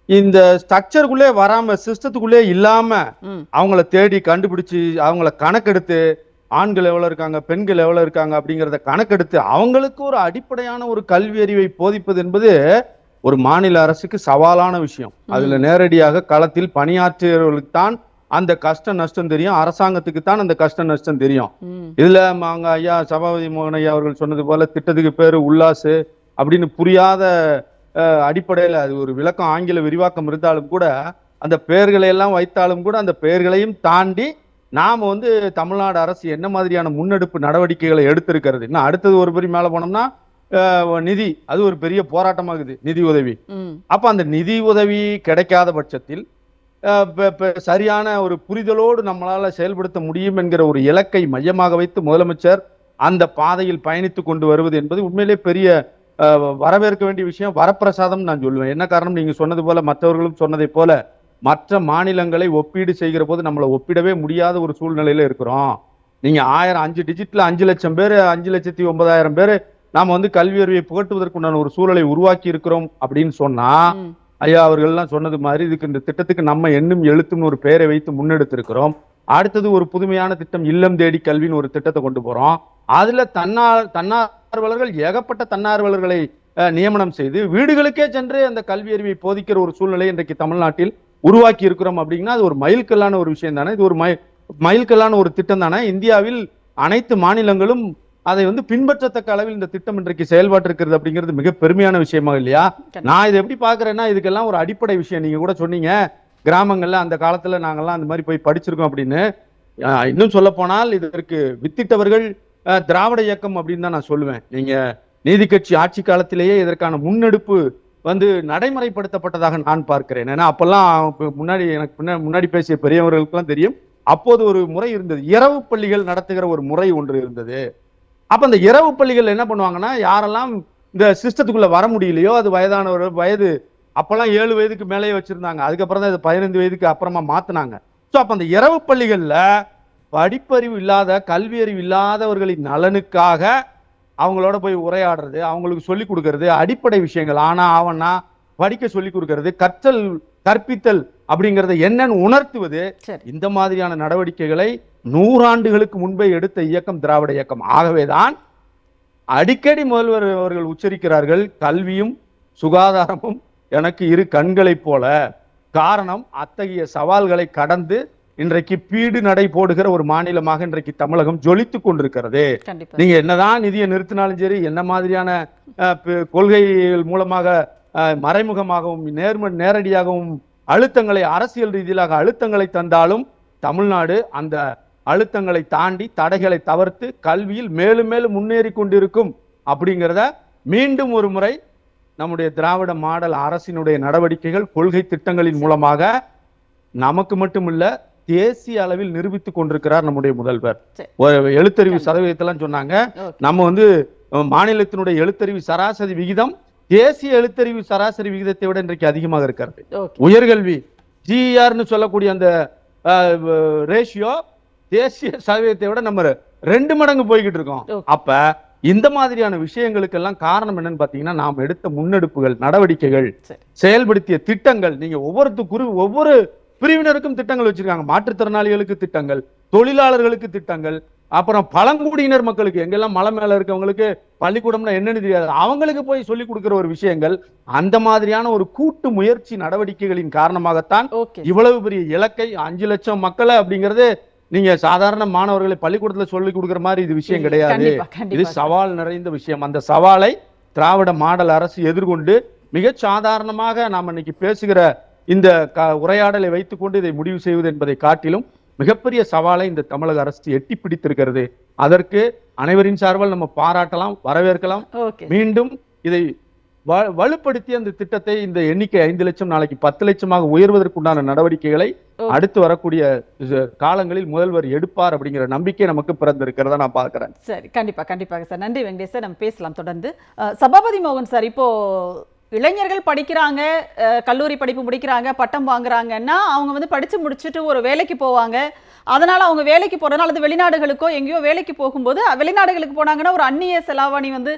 இந்த ஸ்ட்ரக்சருக்குள்ளே வராம, சிஸ்டத்துக்குள்ளே இல்லாம அவங்கள தேடி கண்டுபிடிச்சு அவங்கள கணக்கெடுத்து ஆண்கள் எவ்வளவு இருக்காங்க, பெண்கள் எவ்வளவு இருக்காங்க அப்படிங்கிறத கணக்கெடுத்து அவங்களுக்கு ஒரு அடிப்படையான ஒரு கல்வி அறிவை போதிப்பது என்பது ஒரு மாநில அரசுக்கு சவாலான விஷயம். அதுல நேரடியாக களத்தில் பணியாற்றியவர்களுக்கு தான் அந்த கஷ்ட நஷ்டம் தெரியும், அரசாங்கத்துக்கு தான் அந்த கஷ்ட நஷ்டம் தெரியும். இதுல அவங்க ஐயா சபாபதி மோகன் ஐயா அவர்கள் சொன்னது போல திட்டத்துக்கு பேரு உல்லாசு அப்படின்னு புரியாத அடிப்படையில் அது ஒரு விளக்கம், ஆங்கில விரிவாக்கம் இருந்தாலும் கூட, அந்த பெயர்களை எல்லாம் வைத்தாலும் கூட, அந்த பெயர்களையும் தாண்டி நாம வந்து தமிழ்நாடு அரசு என்ன மாதிரியான முன்னெடுப்பு நடவடிக்கைகளை எடுத்திருக்கிறது. இன்னும் அடுத்தது ஒரு பெரிய மேல போனோம்னா நிதி, அது ஒரு பெரிய போராட்டமாகுது, நிதி உதவி. அப்ப அந்த நிதி உதவி கிடைக்காத பட்சத்தில் சரியான ஒரு புரிதலோடு நம்மளால செயல்படுத்த முடியும் என்கிற ஒரு இலக்கை மையமாக வைத்து முதலமைச்சர் அந்த பாதையில் பயணித்து கொண்டு வருவது என்பது உண்மையிலே பெரிய வரவேற்க வேண்டிய விஷயம், வரப்பிரசாதம் நான் சொல்லுவேன். என்ன காரணம், நீங்க சொன்னது போல மற்றவர்களும் சொன்னதை போல மற்ற மாநிலங்களை ஒப்பீடு செய்கிற போது நம்மளை ஒப்பிடவே முடியாத ஒரு சூழ்நிலையில இருக்கிறோம். நீங்க 5 டிஜிட்ல 5 லட்சம் பேர், 5,09,000 பேர் நாம வந்து கல்வி அறிவை புகட்டுவதற்குண்டான ஒரு சூழலை உருவாக்கி இருக்கிறோம் அப்படின்னு சொன்னா, ஐயா அவர்கள்லாம் சொன்னது மாதிரி இதுக்கு இந்த திட்டத்துக்கு நம்ம எண்ணும் எழுத்துன்னு ஒரு பெயரை வைத்து முன்னெடுத்திருக்கிறோம். அடுத்தது ஒரு புதுமையான திட்டம், இல்லம் தேடி கல்வின்னு ஒரு திட்டத்தை கொண்டு போறோம். அதுல தன்னார்வலர்கள், ஏகப்பட்ட தன்னார்வலர்களை நியமனம் செய்து வீடுகளுக்கே சென்று அந்த கல்வி அறிவை போதிக்கிற ஒரு சூழ்நிலை இன்றைக்கு தமிழ்நாட்டில் உருவாக்கி இருக்கிறோம். அப்படின்னா அது ஒரு மைல்கல்லான ஒரு விஷயம் தானே, இது ஒரு மைல்கல்லான ஒரு திட்டம் தானே. இந்தியாவில் அனைத்து மாநிலங்களும் அதை வந்து பின்பற்றத்தக்க அளவில் இந்த திட்டம் இன்றைக்கு செயல்பாட்டு இருக்கிறது அப்படிங்கிறது மிக பெருமையான விஷயமா இல்லையா? நான் இதை எப்படி பாக்குறேன்னா, இதுக்கெல்லாம் ஒரு அடிப்படை விஷயம். நீங்க கூட சொன்னீங்க கிராமங்கள்ல அந்த காலத்துல நாங்கெல்லாம் அந்த மாதிரி போய் படிச்சிருக்கோம் அப்படின்னு. இன்னும் சொல்ல போனால் இதற்கு வித்திட்டவர்கள் திராவிட இயக்கம் அப்படின்னு தான் நான் சொல்லுவேன். நீங்க நீதி கட்சி ஆட்சி காலத்திலேயே இதற்கான முன்னெடுப்பு வந்து நடைமுறைப்படுத்தப்பட்டதாக நான் பார்க்கிறேன். ஏன்னா அப்பெல்லாம் முன்னாடி பேசிய பெரியவர்களுக்கெல்லாம் தெரியும், அப்போது ஒரு முறை இருந்தது, இரவு பள்ளிகள் நடத்துகிற ஒரு முறை ஒன்று இருந்தது. அப்ப அந்த இரவு பள்ளிகள் என்ன பண்ணுவாங்கன்னா, யாரெல்லாம் இந்த சிஸ்டத்துக்குள்ள வர முடியலையோ, அது வயதானவர்கள், வயது அப்பெல்லாம் 7 வயதுக்கு மேலேயே வச்சிருந்தாங்க, அதுக்கப்புறம் தான் இது 15 வயதுக்கு அப்புறமா மாத்தினாங்க. ஸோ அப்ப அந்த இரவு பள்ளிகள்ல படிப்பறிவு இல்லாத, கல்வி அறிவு இல்லாதவர்களின் நலனுக்காக அவங்களோட போய் உரையாடுறது, அவங்களுக்கு சொல்லிக் கொடுக்கறது, அடிப்படை விஷயங்கள் ஆனா ஆவன்னா படிக்க சொல்லிக் கொடுக்கறது, கற்பித்தல் அப்படிங்கறத என்னன்னு உணர்த்துவது, இந்த மாதிரியான நடவடிக்கைகளை 100 ஆண்டுகளுக்கு முன்பே எடுத்த இயக்கம் திராவிட இயக்கம். ஆகவேதான் அடிக்கடி முதல்வர் அவர்கள் உச்சரிக்கிறார்கள், கல்வியும் சுகாதாரமும் எனக்கு இரு கண்களைப் போல. காரணம், அத்தகைய சவால்களை கடந்து இன்றைக்கு பீடு நடை போடுகிற ஒரு மாநிலமாக இன்றைக்கு தமிழகம் ஜொலித்துக் கொண்டிருக்கிறது. நீங்க என்னதான் நிதியை நிறுத்தினாலும் சரி, என்ன மாதிரியான கொள்கைகள் மூலமாக மறைமுகமாகவும் நேரடியாகவும் அழுத்தங்களை, அரசியல் ரீதியிலாக அழுத்தங்களை தந்தாலும், தமிழ்நாடு அந்த அழுத்தங்களை தாண்டி தடைகளை தவிர்த்து கல்வியில் மேலும் மேலும் முன்னேறி கொண்டிருக்கும் அப்படிங்கிறத மீண்டும் ஒரு முறை நம்முடைய திராவிட மாடல் அரசினுடைய நடவடிக்கைகள், கொள்கை திட்டங்களின் மூலமாக நமக்கு மட்டுமில்ல தேசிய அளவில் நிரூபித்துக் கொண்டிருக்கிறார் நம்முடைய முதல்வர். எழுத்தறிவு சதவீதத்தெல்லாம் சொன்னாங்க, நம்ம வந்து மாநிலத்தினுடைய எழுத்தறிவு சராசரி விகிதம் தேசிய எழுத்தறிவு சராசரி விகிதத்தை விட இன்றைக்கு அதிகமாக இருக்கிறது. உயர்கல்வி ஜிஆர்னு சொல்லக்கூடிய அந்த ரேஷியோ தேசிய சதவீதத்தை விட நம்ம 2 மடங்கு போய்கிட்டு இருக்கோம். அப்ப இந்த மாதிரியான விஷயங்களுக்கெல்லாம் காரணம் என்னன்னு பாத்தீங்கன்னா, நாம் எடுத்த முன்னெடுப்புகள், நடவடிக்கைகள், செயல்படுத்திய திட்டங்கள். நீங்க ஒவ்வொரு பிரிவினருக்கும் திட்டங்கள் வச்சிருக்காங்க. மாற்றுத்திறனாளிகளுக்கு திட்டங்கள், தொழிலாளர்களுக்கு திட்டங்கள், அப்புறம் பழங்குடியினர் மக்களுக்கு, எங்கெல்லாம் மலை மேல இருக்கவங்களுக்கு பள்ளிக்கூடம்னா என்னன்னு தெரியாது, அவங்களுக்கு போய் சொல்லிக் கொடுக்கிற ஒரு விஷயங்கள். அந்த மாதிரியான ஒரு கூட்டு முயற்சி நடவடிக்கைகளின் காரணமாகத்தான் இவ்வளவு பெரிய இலக்கை 5 லட்சம் மக்களை அப்படிங்கிறது நீங்க சாதாரண மாணவர்களை பள்ளிக்கூடத்துல சொல்லி கொடுக்கிற மாதிரி இது விஷயம் கிடையாது. இது சவால் நிறைந்த விஷயம். அந்த சவாலை திராவிட மாடல் அரசு எதிர்கொண்டு மிக சாதாரணமாக நாம் இன்னைக்கு பேசுகிற இந்த உரையாடலை வைத்துக்கொண்டு இதை முடிவு செய்வது என்பதை காட்டிலும் மிகப்பெரிய சவாலை இந்த தமிழக அரசு எட்டி பிடித்திருக்கிறது. அதற்கு அனைவரின் சார்பில் நம்ம பாராட்டலாம், வரவேற்கலாம். மீண்டும் இதை வலுப்படுத்தி அந்த திட்டத்தை, இந்த எண்ணிக்கை 5 லட்சம் நாளைக்கு 10 லட்சமாக உயர்வதற்குண்டான நடவடிக்கைகளை அடுத்து வரக்கூடிய காலங்களில் முதல்வர் எடுப்பார் அப்படிங்கிற நம்பிக்கை நமக்கு பிறந்திருக்கிறதா நான் பார்க்கிறேன். சரி, கண்டிப்பாக சார். நன்றி வெங்கடேஷ் சார். நம்ம பேசலாம் தொடர்ந்து. சபாபதி மோகன் சார், இப்போ இளைஞர்கள் படிக்கிறாங்க, கல்லூரி படிப்பு முடிக்கிறாங்க, பட்டம் வாங்குறாங்கன்னா அவங்க வந்து படிச்சு முடிச்சுட்டு ஒரு வேலைக்கு போவாங்க. அதனால அவங்க வேலைக்கு போறதுனால அது வெளிநாடுகளுக்கோ எங்கேயோ வேலைக்கு போகும்போது வெளிநாடுகளுக்கு போனாங்கன்னா ஒரு அந்நிய செலாவணி வந்து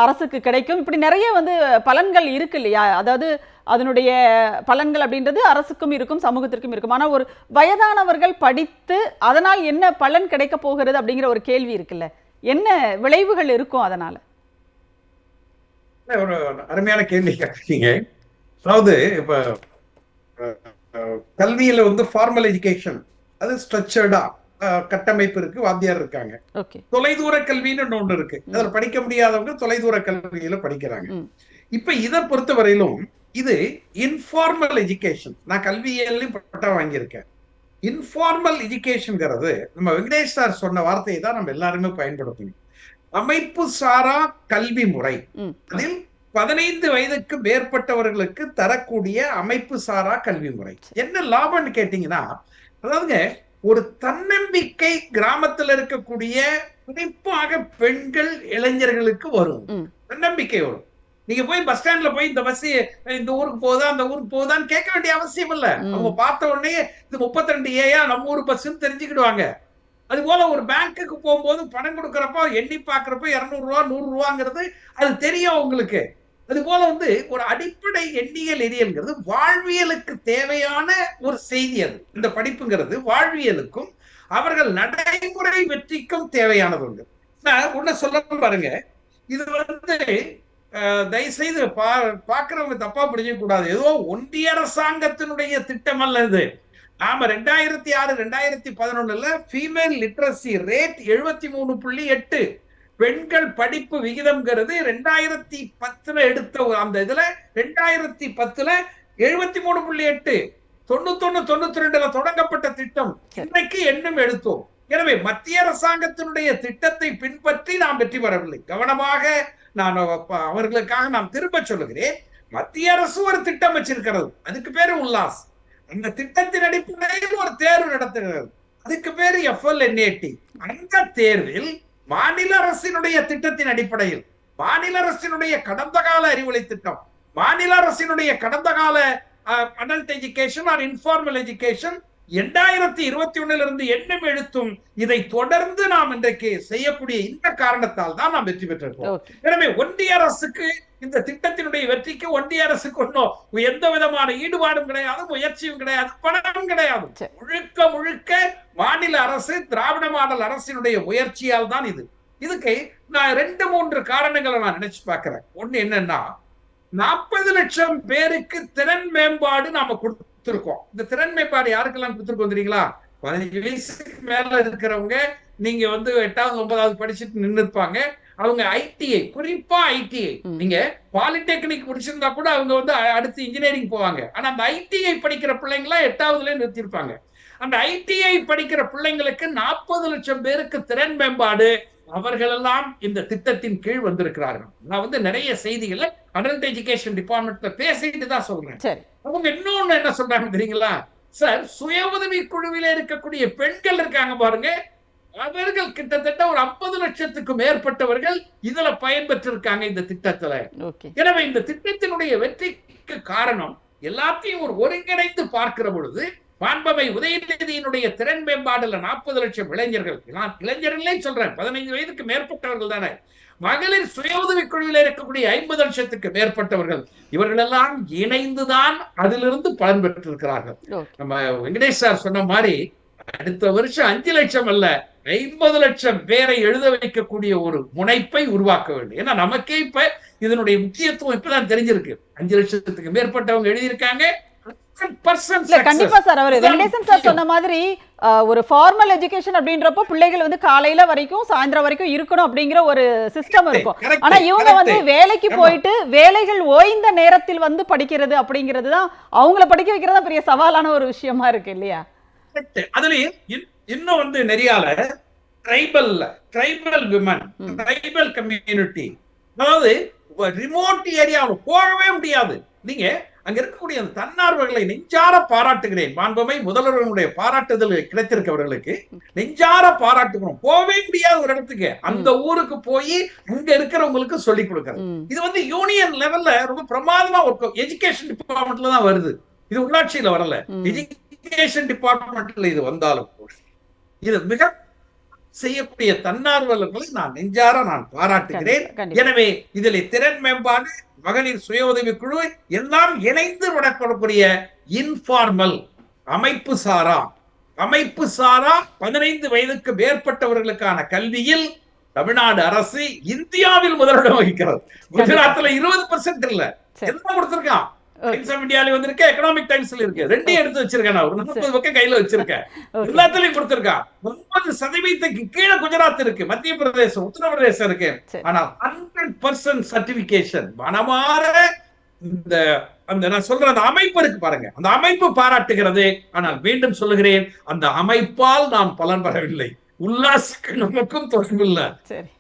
அரசுக்கு கிடைக்கும். இப்படி நிறைய வந்து பலன்கள் இருக்கு இல்லையா? அதாவது அதனுடைய பலன்கள் அப்படின்றது அரசுக்கும் இருக்கும், சமூகத்திற்கும் இருக்கும். ஆனால் ஒரு வயதானவர்கள் படித்து அதனால் என்ன பலன் கிடைக்க போகிறது அப்படிங்கிற ஒரு கேள்வி இருக்குல்ல, என்ன விளைவுகள் இருக்கும் அதனால? ஒரு அருமையான கேள்வி கேட்டீங்க. அதாவது இப்ப கல்வியில வந்து ஃபார்மல் எஜுகேஷன், அது ஸ்ட்ரக்சர்டா கட்டமைப்பு இருக்கு, வாத்தியார் இருக்காங்க. தொலைதூர கல்வின்னு ஒண்ணு இருக்கு, அதுல படிக்க முடியாதவங்க தொலைதூர கல்வியில படிக்கிறாங்க. இப்ப இதை பொறுத்த வரையிலும் இது இன்ஃபார்மல் எஜுகேஷன். நான் கல்வியிலையும் பட்டம் வாங்கியிருக்கேன். இன்ஃபார்மல் எஜுகேஷன்ங்கிறது நம்ம வெங்கடேஷ் சார் சொன்ன வார்த்தையை தான் நம்ம எல்லாருமே பயன்படுத்தணும். அமைப்பு சாரா கல்வி முறை, அதில் 15 வயதுக்கு மேற்பட்டவர்களுக்கு தரக்கூடிய அமைப்பு சாரா கல்வி முறை. என்ன லாபம்னு கேட்டீங்கன்னா, அதாவதுங்க ஒரு தன்னம்பிக்கை கிராமத்துல இருக்கக்கூடிய குறிப்பாக பெண்கள் இளைஞர்களுக்கு வரும், தன்னம்பிக்கை வரும். நீங்க போய் பஸ் ஸ்டாண்ட்ல போய் இந்த பஸ் இந்த ஊருக்கு போகுதா அந்த ஊருக்கு போகுதான்னு கேட்க வேண்டிய அவசியம் இல்ல. அவங்க பார்த்த உடனே இது 32A நம்ம ஊர் பஸ்ன்னு தெரிஞ்சுக்கிடுவாங்க. அது போல ஒரு பேங்க்குக்கு போகும்போது பணம் கொடுக்கறப்போ எண்ணி பாக்குறப்ப 200 ரூபா 100 ரூபாங்கிறது அது தெரியும் உங்களுக்கு. அது போல வந்து ஒரு அடிப்படை எண்ணியல் எரியல்ங்கிறது வாழ்வியலுக்கு தேவையான ஒரு செய்தி. அது இந்த படிப்புங்கிறது வாழ்வியலுக்கும் அவர்கள் நடைமுறை வெற்றிக்கும் தேவையானது. நான் ஒண்ணு சொல்ல பாருங்க, இது வந்து தயவுசெய்து பாக்குறவங்க தப்பா புரிஞ்சிக்க கூடாது. ஏதோ ஒன்றிய அரசாங்கத்தினுடைய திட்டம் அல்ல இது. நாம 2006 2011 ஃபீமேல் லிட்ரசி ரேட் 73.8, பெண்கள் படிப்பு விகிதம்ங்கிறது 2010 எடுத்த அந்த இதுல 2010 73.8, 91 92 தொடங்கப்பட்ட திட்டம் இன்னைக்கு என்னும் எடுத்தோம். எனவே மத்திய அரசாங்கத்தினுடைய திட்டத்தை பின்பற்றி நாம் வெற்றி பெறவில்லை. கவனமாக நான் அவர்களுக்காக நாம் திரும்ப சொல்லுகிறேன். மத்திய அரசு ஒரு திட்டம் வச்சிருக்கிறது, அதுக்கு பேரு உல்லாஸ். அந்த திட்டத்தின் அடிப்படையில் ஒரு தேர்வு நடத்துகிறது, அதுக்கு பேரு FLNAT. அந்த தேர்வில் மாநில அரசினுடைய திட்டத்தின் அடிப்படையில், மாநில அரசினுடைய கடந்த கால அறிவொளி திட்டம், மாநில அரசினுடைய கடந்த கால adult education or informal education 2021 எண்ணும் எழுத்தும் இதை தொடர்ந்து நாம் இன்றைக்கு செய்யக்கூடிய இந்த காரணத்தால் தான் நாம் வெற்றி பெற்றிருக்கோம். எனவே ஒன்றிய அரசுக்கு இந்த திட்டத்தினுடைய வெற்றிக்கு ஒன்றிய அரசுக்கு ஒன்றும் எந்த விதமான ஈடுபாடும் கிடையாது, முயற்சியும் கிடையாது, பணமும் கிடையாது. முழுக்க முழுக்க மாநில அரசு திராவிட மாடல் அரசினுடைய முயற்சியால் தான் இது. இதுக்கு நான் 2-3 காரணங்களை நான் நினைச்சு பார்க்கிறேன். ஒண்ணு என்னன்னா, 40 லட்சம் பேருக்கு திறன் மேம்பாடு நாம கொடுத்திருக்கோம். இந்த திறன் மேம்பாடு யாருக்கெல்லாம் கொடுத்திருக்கோம் தெரியுங்களா? 15 வயசுக்கு மேல இருக்கிறவங்க, நீங்க வந்து 8வது 9வது படிச்சுட்டு நின்று இருப்பாங்க. அவங்க ITI, குறிப்பா ITI, நீங்க பாலிடெக்னிக் முடிச்சிருந்தா கூட அவங்க வந்து அடுத்து இன்ஜினியரிங் போவாங்க. ஆனா அந்த ITI படிக்கிற பிள்ளைங்கள 8வதுல நிறுத்திருப்பாங்க. அந்த ITI படிக்கிற பிள்ளைங்களுக்கு 40 லட்சம் பேருக்கு திறன் மேம்பாடு அவர்களெல்லாம் இந்த திட்டத்தின் கீழ் வந்திருக்கிறார்கள். நான் வந்து நிறைய செய்திகளை அடல்ட் எஜுகேஷன் டிபார்ட்மெண்ட்ல பேசிட்டு தான் சொல்றேன். அவங்க இன்னொன்னு என்ன சொல்றாங்க தெரியுங்களா சார்? சுய உதவி குழுவில இருக்கக்கூடிய பெண்கள் இருக்காங்க பாருங்க, அவர்கள் கிட்டத்தட்ட ஒரு 50 லட்சத்துக்கு மேற்பட்டவர்கள் இதுல பயன்பெற்றிருக்காங்க இந்த திட்டத்துல. எனவே இந்த திட்டத்தினுடைய வெற்றிக்கு காரணம் எல்லாத்தையும் ஒரு ஒருங்கிணைத்து பார்க்கிற பொழுது மாண்பமை உதயநிதியினுடைய திறன் மேம்பாடுல 40 லட்சம் இளைஞர்கள், நான் இளைஞர்களே சொல்றேன், 15 வயதுக்கு மேற்பட்டவர்கள் தானே. மகளிர் சுய உதவி குழுவில் இருக்கக்கூடிய 50 லட்சத்துக்கு மேற்பட்டவர்கள், இவர்கள் எல்லாம் இணைந்துதான் அதிலிருந்து பலன் பெற்றிருக்கிறார்கள். நம்ம வெங்கடேஷ் சார் சொன்ன மாதிரி அடுத்த வருஷம் 5 லட்சம் அல்ல 50 லட்சம் பேரை எழுத வைக்கக்கூடிய ஒரு முனைப்பை உருவாக்க வேண்டும். ஏன்னா நமக்கே இப்ப இதனுடைய முக்கியத்துவம் இப்பதான் தெரிஞ்சிருக்கு. 5 லட்சத்துக்கு மேற்பட்டவங்க எழுதியிருக்காங்க. கண்டிப்பா சார், அவர் வெங்கடேசன் சார் சொன்ன மாதிரி ஒரு ஃபார்மல் எஜுகேஷன் அப்படின்றப்போ பிள்ளைகள் வந்து காலையில வரைக்கும் சாயந்தரம் வரைக்கும் இருக்கணும் அப்படிங்கிற ஒரு சிஸ்டம் இருக்கும். ஆனா இவங்க வந்து வேலைக்கு போயிட்டு வேலைகள் ஓய்ந்த நேரத்தில் வந்து படிக்கிறது அப்படிங்கிறது தான், அவங்கள படிக்க வைக்கிறதா பெரிய சவாலான ஒரு விஷயமா இருக்கு இல்லையா? அதுலயும் இன்னும் வந்து நெறியால ட்ரைபல் விமன், ட்ரைபல் கம்யூனிட்டி, அதாவது ரிமோட் ஏரியாவில் போகவே முடியாது. நீங்க அங்க இருக்கக்கூடிய அந்த தன்னார்வர்களை நெஞ்சார பாராட்டுகிறேன். மாண்புமை முதல்வர்களுடைய பாராட்டுதல் கிடைத்திருக்கவர்களுக்கு நெஞ்சார பாராட்டுகிறோம். போகவே முடியாத ஒரு இடத்துக்கு அந்த ஊருக்கு போய் அங்க இருக்கிறவங்களுக்கு சொல்லிக் கொடுக்கிறது. இது வந்து யூனியன் லெவல்ல ரொம்ப பிரமாதமா எஜுகேஷன் டிபார்ட்மெண்ட்ல தான் வருது. இது உள்ளாட்சியில வரல. எஜுகேஷன் டிபார்ட்மெண்ட்ல இது வந்தாலும் இது மிக செய்யக்கூடிய தன்னார்வலர்களை நான் நெஞ்சார பாராட்டுகிறேன். எனவே இதில் திறன் மேம்பாடு, மகளிர் சுய உதவி குழு எல்லாம் இணைந்து நடக்கக்கூடிய இன்ஃபார்மல் அமைப்பு சாரா 15 வயதுக்கு மேற்பட்டவர்களுக்கான கல்வியில் தமிழ்நாடு அரசு இந்தியாவில் முதலிடம் வகிக்கிறது. குஜராத்ல 20% இல்ல, எல்லாம் கொடுத்திருக்கான். வந்திருக்க, எக்கனாமிக் டைம்ஸ்ல இருக்கு, ரெண்டையும் எடுத்து வச்சிருக்கேன். ஒரு 40 பக்கம் கையில வச்சிருக்கேன். எல்லாத்திலையும் கொடுத்திருக்கான். 30% கீழே குஜராத் இருக்கு, மத்திய பிரதேசம், உத்தரப்பிரதேசம் இருக்கு. ஆனா 100% சர்டிபிகேஷன் மனமாற இந்த நான் சொல்ற அந்த அமைப்பு இருக்கு பாருங்க, அந்த அமைப்பு பாராட்டுகிறது. ஆனால் மீண்டும் சொல்லுகிறேன், அந்த அமைப்பால் நாம் பலன் பெறவில்லை. உல்லாசுக்கு நமக்கும் தொடர்பு இல்ல.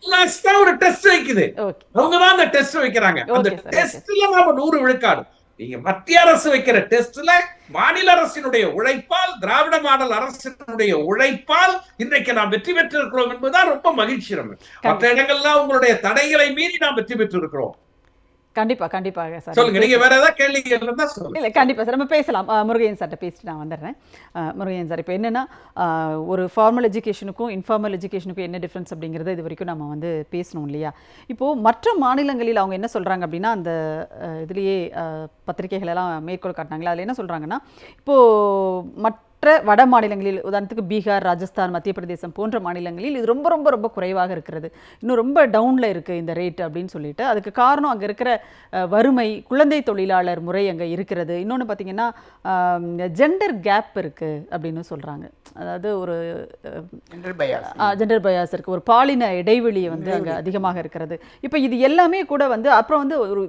உல்லாஸ் தான் ஒரு டெஸ்ட் வைக்குது, அவங்கதான் அந்த டெஸ்ட் வைக்கிறாங்க. அந்த டெஸ்ட்ல நாம 100 விழுக்காடு. நீங்க மத்திய அரசு வைக்கிற டெஸ்ட்ல மாநில அரசினுடைய உழைப்பால், திராவிட மாடல் அரசினுடைய உழைப்பால் இன்றைக்கு நாம் வெற்றி பெற்றிருக்கிறோம் என்பதுதான் ரொம்ப மகிழ்ச்சி. மற்ற இடங்கள்லாம் உங்களுடைய தடைகளை மீறி நாம் வெற்றி பெற்றிருக்கிறோம். கண்டிப்பாக சார். சொல்லுங்க, நீங்க வேற ஏதாவது கேள்விகள் இருந்தா சொல்லுங்க. இல்ல கண்டிப்பா சார், நம்ம பேசலாம். முருகையன் சார்ட்ட பேசிட்டு நான் வந்துடுறேன். முருகையன் சார், இப்போ என்னன்னா ஒரு ஃபார்மல் எஜுகேஷனுக்கும் இன்ஃபார்மல் எஜுகேஷனுக்கும் என்ன டிஃப்ரென்ஸ் அப்படிங்கிறத இது வரைக்கும் நம்ம வந்து பேசணும் இல்லையா? இப்போது மற்ற மாநிலங்களில் அவங்க என்ன சொல்கிறாங்க அப்படின்னா, அந்த இதுலேயே பத்திரிகைகளெல்லாம் மேற்கோள் காட்டினாங்களா, அதில் என்ன சொல்கிறாங்கன்னா, இப்போது மற்ற வட மாநிலங்களில், உதாரணத்துக்கு பீகார், ராஜஸ்தான், மத்திய பிரதேசம் போன்ற மாநிலங்களில் இது ரொம்ப ரொம்ப ரொம்ப குறைவாக இருக்கிறது, இன்னும் ரொம்ப டவுனில் இருக்குது இந்த ரேட் அப்படின்னு சொல்லிட்டு. அதுக்கு காரணம் அங்கே இருக்கிற வறுமை, குழந்தை தொழிலாளர் முறை அங்கே இருக்கிறது. இன்னொன்று பார்த்திங்கன்னா ஜெண்டர் கேப் இருக்குது அப்படின்னு சொல்கிறாங்க. அதாவது ஒரு ஜெண்டர் பயாஸ் இருக்குது, ஒரு பாலின இடைவெளி வந்து அங்கே அதிகமாக இருக்கிறது. இப்போ இது எல்லாமே கூட வந்து அப்புறம் வந்து ஒரு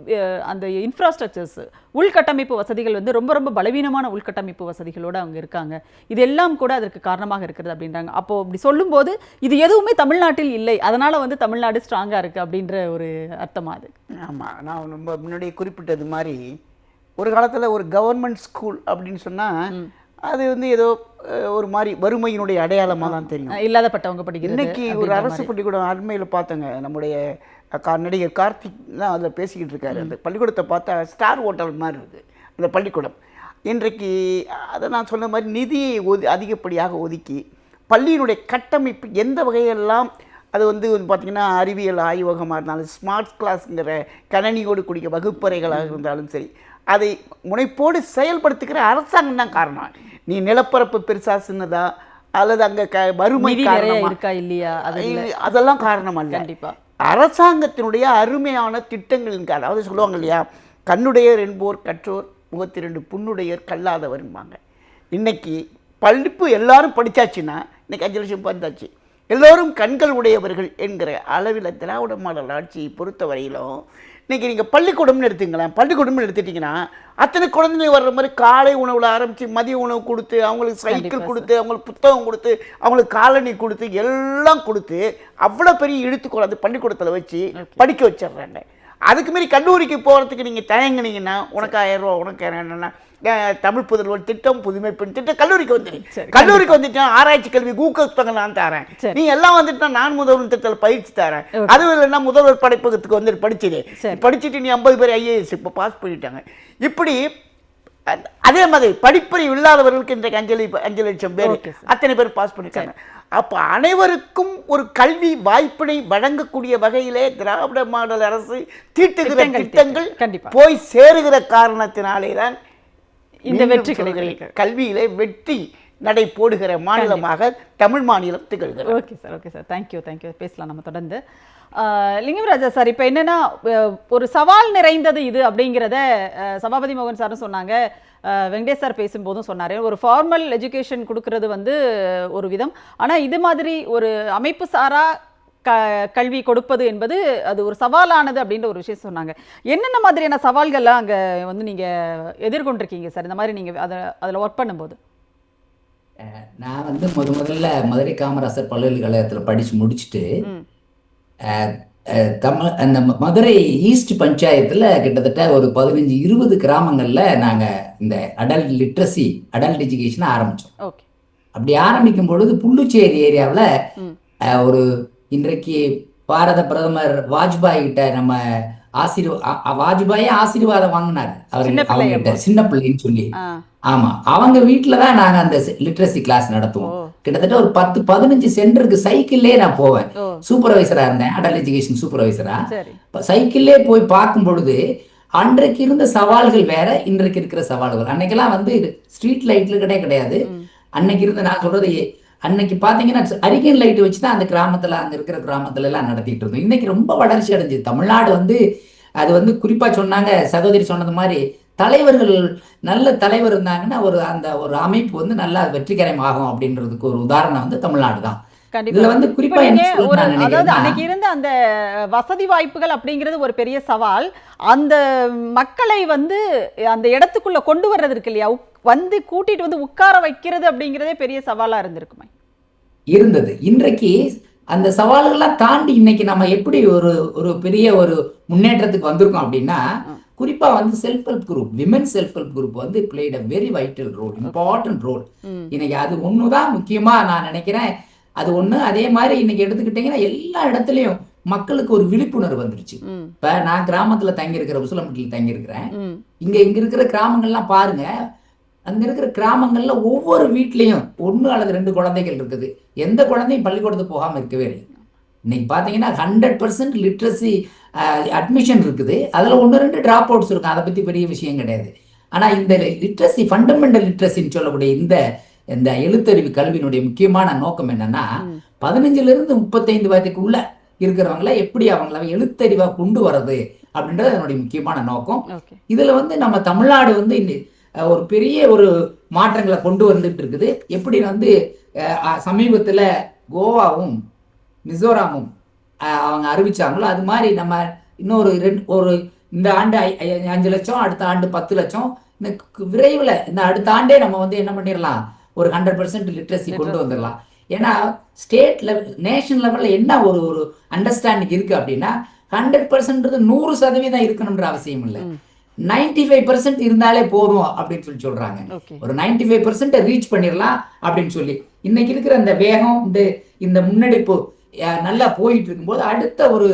அந்த இன்ஃப்ராஸ்ட்ரக்சர்ஸ், உள்கட்டமைப்பு வசதிகள் வந்து ரொம்ப ரொம்ப பலவீனமான உள்கட்டமைப்பு வசதிகளோடு அவங்க இருக்காங்க. இது எல்லாம் கூட அதற்கு காரணமாக இருக்கிறது அப்படின்றாங்க. அப்போ அப்படி சொல்லும்போது இது எதுவுமே தமிழ்நாட்டில் இல்லை, அதனால வந்து தமிழ்நாடு ஸ்ட்ராங்கா இருக்கு அப்படின்ற ஒரு அர்த்தமா அது? ஆமா, நான் ரொம்ப முன்னாடியே குறிப்பிட்டது மாதிரி ஒரு காலத்துல ஒரு கவர்மெண்ட் ஸ்கூல் அப்படின்னு சொன்னா அது வந்து ஏதோ ஒரு மாதிரி வறுமையினுடைய அடையாளமாக தான் தெரியும், இல்லாதப்பட்டவங்க படிக்கிறது. இன்னைக்கு ஒரு அரசு பள்ளிக்கூடம் அண்மையில் பார்த்தங்க, நம்முடைய நடிகர் கார்த்திக் தான் அதில் பேசிக்கிட்டு இருக்காரு. அந்த பள்ளிக்கூடத்தை பார்த்தா ஸ்டார் ஹோட்டல் மாதிரி இருக்குது அந்த பள்ளிக்கூடம். இன்றைக்கு அதை நான் சொன்ன மாதிரி நிதியை அதிகப்படியாக ஒதுக்கி பள்ளியினுடைய கட்டமைப்பு எந்த வகையெல்லாம் அது வந்து பார்த்திங்கன்னா அறிவியல் ஆய்வகமாக இருந்தாலும், ஸ்மார்ட் கிளாஸுங்கிற கணனியோடு கூடிய வகுப்பறைகளாக இருந்தாலும் சரி, அதை முனைப்போடு செயல்படுத்துகிற அரசாங்கம் தான் காரணம். நீ நிலப்பரப்பு பெருசா சின்னதா அல்லது அங்கே வறுமை இருக்கா இல்லையா அதெல்லாம் காரணம் அல்ல. கண்டிப்பாக அரசாங்கத்தினுடைய அருமையான திட்டங்களின், அதாவது சொல்லுவாங்க இல்லையா, கண்ணுடையர் என்போர் கற்றோர், 32 புண்ணுடையர் கல்லாதவரும்பாங்க. இன்னைக்கு படிப்பு எல்லாரும் படித்தாச்சுன்னா இன்னைக்கு 5 லட்சம் பார்த்தாச்சு, எல்லோரும் கண்கள் உடையவர்கள் என்கிற அளவில் திராவிட மாடல் ஆட்சியை பொறுத்த வரையிலும் இன்றைக்கி நீங்கள் பள்ளிக்கூடம்னு எடுத்துங்களேன். பள்ளிக்கூடம்னு எடுத்துட்டிங்கன்னா அத்தனை குழந்தைங்க வர்ற மாதிரி காலை உணவில் ஆரம்பித்து மதிய உணவு கொடுத்து, அவங்களுக்கு சைக்கிள் கொடுத்து, அவங்களுக்கு புத்தகம் கொடுத்து, அவங்களுக்கு காலனி கொடுத்து, எல்லாம் கொடுத்து அவ்வளோ பெரிய இழுத்து கொண்டாந்து பள்ளிக்கூடத்தில் வச்சு படிக்க வச்சிடுறாங்க. அதுக்கு மாரி கல்லூரிக்கு போகிறதுக்கு நீங்கள் தயங்கினீங்கன்னா உனக்கு 1000 ரூபா, உனக்கு என்னென்னா தமிழ் புதல்வர் திட்டம், புதுமை பெண் திட்டம், கல்லூரிக்கு வந்துட்டேன். கல்லூரிக்கு வந்துட்டா ஆராய்ச்சி கல்வி ஊக்கத்தொகை நான் தரேன், நீ எல்லாம் வந்துட்டா நான் முதல்வர் திட்டத்தில் பயிற்சி தரேன். அதுவும் இல்லைன்னா முதல்வர் படைப்பகத்துக்கு வந்துட்டு படிச்சுட்டு நீ 50 பேர் IAS இப்போ பாஸ் பண்ணிட்டாங்க. இப்படி அதே மாதிரி படிப்பறிவு இல்லாதவர்களுக்கு இன்றைக்கு 5 லட்சம் பேர் Okay, sir. அத்தனை பேர் பாஸ் பண்ணிருக்காங்க. அப்போ அனைவருக்கும் ஒரு கல்வி வாய்ப்பினை வழங்கக்கூடிய வகையிலே திராவிட மாடல் அரசு தீட்டுகிற திட்டங்கள் கண்டிப்பா. போய் சேருகிற காரணத்தினாலே தான் இந்த வெற்றி மீண்டும் சொல்கிறேன், கிடைக்கிறது. கல்வியிலே வெற்றி நடை போடுகிற மாநிலமாக தமிழ் மாநிலம் திகழ்கிறது. ஓகே சார் தேங்க்யூ பேசலாம் நம்ம தொடர்ந்து. லிங்கம்ராஜா சார், இப்போ என்னன்னா ஒரு சவால் நிறைந்தது இது அப்படிங்கிறத சபாபதி மோகன் சாரும் சொன்னாங்க, வெங்கடேஷ் சார் பேசும்போதும் சொன்னார். ஒரு ஃபார்மல் எஜுகேஷன் கொடுக்கறது வந்து ஒரு விதம், ஆனால் இது மாதிரி ஒரு அமைப்பு சாரா கல்வி கொடுப்பது என்பது அது ஒரு சவாலானது அப்படின்ற ஒரு விஷயம் சொன்னாங்க. என்னென்ன மாதிரியான சவால்கள்லாம் அங்கே வந்து நீங்கள் எதிர்கொண்டிருக்கீங்க சார் இந்த மாதிரி நீங்கள் அதில் ஒர்க் பண்ணும்போது? நான் வந்து முதல்ல மதுரை காமராசர் பல்கலைக்கழகத்தில் படித்து முடிச்சுட்டு அந்த மதுரை ஈஸ்ட் பஞ்சாயத்தில் கிட்டத்தட்ட ஒரு 15-20 கிராமங்களில் நாங்கள் இந்த அடல்ட் லிட்ரஸி அடல்ட் எஜுகேஷனை ஆரம்பித்தோம். ஓகே. அப்படி ஆரம்பிக்கும் பொழுது புல்லுச்சேரி ஏரியாவில் ஒரு இன்றைக்கு பாரத பிரதமர் வாஜ்பாய் கிட்ட நம்ம வாஜ்பாயே ஆசீர்வாதம் வாங்கினார் அவங்க சின்ன பிள்ளைன்னு சொல்லி. ஆமா, அவங்க வீட்டில் தான் நாங்கள் அந்த லிட்ரஸி கிளாஸ் நடத்துவோம். கிட்டத்தட்ட ஒரு 10-15 சென்டருக்கு சைக்கிள்லே நான் போவேன். சூப்பர்வைசரா இருந்தேன், அடல்ட் எஜுகேஷன் சூப்பர்வைசரா. சைக்கிள்லே போய் பார்க்கும் பொழுது அன்றைக்கு இருந்த சவால்கள் வேற, இன்றைக்கு இருக்கிற சவால்கள். அன்னைக்கெல்லாம் வந்து ஸ்ட்ரீட் லைட்ல கிடையாது. அன்னைக்கு இருந்த, நான் சொல்றது, அன்னைக்கு பாத்தீங்கன்னா அரிகன் லைட் வச்சுதான் அந்த கிராமத்துல, அங்க இருக்கிற கிராமத்துல எல்லாம் நடத்திட்டு இருந்தோம். இன்னைக்கு ரொம்ப வளர்ச்சி அடைஞ்சு தமிழ்நாடு வந்து, அது வந்து குறிப்பா சொன்னாங்க சகோதரி சொன்னது மாதிரி, தலைவர்கள் நல்ல தலைவர் இருந்தாங்கன்னா ஒரு அமைப்பு வந்து நல்லா வெற்றிகரமாகும் அப்படின்றதுக்கு ஒரு உதாரணம் வந்து தமிழ்நாடு தான். இதுல வந்து குறிப்பா அதாவது அன்னைக்கு இருந்த அந்த வசதி வாய்ப்புகள் அப்படிங்கிறது ஒரு பெரிய சவால். அந்த மக்களை வந்து அந்த இடத்துக்குள்ள கொண்டு வர்றது இருக்கு இல்லையா, வந்து கூட்டிட்டு வந்து உட்கார வைக்கிறது அப்படிங்கிறதே பெரிய சவாலா இருந்திருக்குமே. இருந்தது. இன்றைக்கு அந்த சவால்கள்லாம் தாண்டி இன்னைக்கு நம்ம எப்படி ஒரு பெரிய ஒரு முன்னேற்றத்துக்கு வந்திருக்கோம் அப்படின்னா, குறிப்பா வந்து self help group, women self help group வந்து played a very vital role, important role. இன்னைக்கு அது ஒண்ணுதான் முக்கியமா நான் நினைக்கிறேன். அது ஒண்ணு. அதே மாதிரி இன்னைக்கு எடுத்துக்கிட்டீங்கன்னா எல்லா இடத்துலயும் மக்களுக்கு ஒரு விழிப்புணர்வு வந்துருச்சு. இப்ப நான் கிராமத்துல தங்கி இருக்கிற, உசிலம்பட்டியில தங்கி இருக்கிறேன். இங்க இருக்கிற கிராமங்கள்லாம் பாருங்க, அங்க இருக்கிற கிராமங்கள்ல ஒவ்வொரு வீட்லயும் 1 அல்லது 2 குழந்தைகள் இருக்குது. எந்த குழந்தையும் பள்ளிக்கூடத்துக்கு போகாம இருக்கவே இல்லை. இன்னைக்கு பாத்தீங்கன்னா 100% லிட்ரஸி அட்மிஷன் இருக்குது. அதுல 1-2 டிராப் அவுட்ஸ் இருக்கும். அதை பத்தி பெரிய விஷயம் கிடையாது. ஆனா இந்த லிட்ரஸி, ஃபண்டமெண்டல் லிட்ரஸின்னு சொல்லக்கூடிய இந்த எழுத்தறிவு கல்வியினுடைய முக்கியமான நோக்கம் என்னன்னா, 15-35 வயதுக்குள்ள இருக்கிறவங்கள எப்படி அவங்கள எழுத்தறிவா கொண்டு வர்றது அப்படின்றது அதனுடைய முக்கியமான நோக்கம். இதுல வந்து நம்ம தமிழ்நாடு வந்து ஒரு பெரிய ஒரு மாற்றங்களை கொண்டு வந்துட்டு இருக்குது. எப்படி வந்து சமீபத்துல கோவாவும் மிசோராமும் அவங்க அறிவிச்சாங்களோ, அது மாதிரி நம்ம இன்னொரு இந்த ஆண்டு 5 லட்சம், அடுத்த ஆண்டு 10 லட்சம், விரைவில் இந்த அடுத்த ஆண்டே நம்ம வந்து என்ன பண்ணிடலாம், ஒரு 100% லிட்ரஸி கொண்டு வந்துடலாம். ஏன்னா ஸ்டேட் லெவல், நேஷனல் லெவலில் என்ன ஒரு அண்டர்ஸ்டாண்டிங் இருக்கு அப்படின்னா, 100% 100% இருக்கணும்ன்ற அவசியம் இல்லை, 95% இருந்தாலே போதும் அப்படின்னு சொல்றாங்க. ஒரு 95% ரீச் பண்ணிடலாம் அப்படின்னு சொல்லி இன்னைக்கு இருக்கிற இந்த வேகம், இந்த முன்னெடுப்பு நல்லா போயிட்டு இருக்கும்போது அடுத்த ஒரு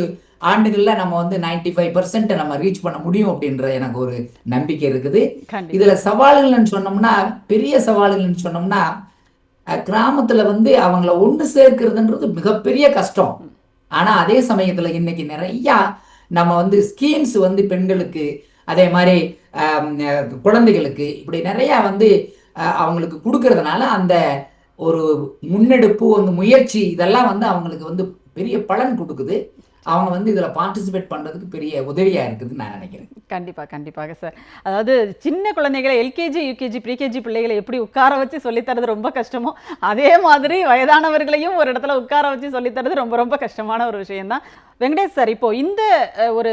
ஆண்டுகள்ல நம்ம வந்து 95% நம்ம ரீச் பண்ண முடியும் அப்படின்ற எனக்கு ஒரு நம்பிக்கை இருக்குது. இதுல சவால்கள்னு சொன்னோம்னா, பெரிய சவால்கள்னு சொன்னோம்னா, கிராமத்துல வந்து அவங்கள ஒன்று சேர்க்கிறதுன்றது மிகப்பெரிய கஷ்டம். ஆனா அதே சமயத்துல இன்னைக்கு நிறைய நம்ம வந்து ஸ்கீம்ஸ் வந்து பெண்களுக்கு, அதே மாதிரி குழந்தைகளுக்கு, இப்படி நிறைய வந்து அவங்களுக்கு கொடுக்கறதுனால அந்த ஒரு முன்னெடுப்பு, அந்த முயற்சி, இதெல்லாம் வந்து அவங்களுக்கு வந்து பெரிய பலன் கொடுக்குது. அவங்க வந்து இதுல பார்ட்டிசிபேட் பண்றதுக்கு பெரிய உதவியா இருக்குதுன்னு நான் நினைக்கிறேன். கண்டிப்பாக சார். அதாவது சின்ன குழந்தைகளை, எல்கேஜி யூகேஜி ப்ரீகேஜி பிள்ளைகளை எப்படி உட்கார வச்சு சொல்லித்தரது ரொம்ப கஷ்டமோ, அதே மாதிரி வயதானவர்களையும் ஒரு இடத்துல உட்கார வச்சு சொல்லித்தரது ரொம்ப ரொம்ப கஷ்டமான ஒரு விஷயம்தான். வெங்கடேஷ் சார், இப்போ இந்த ஒரு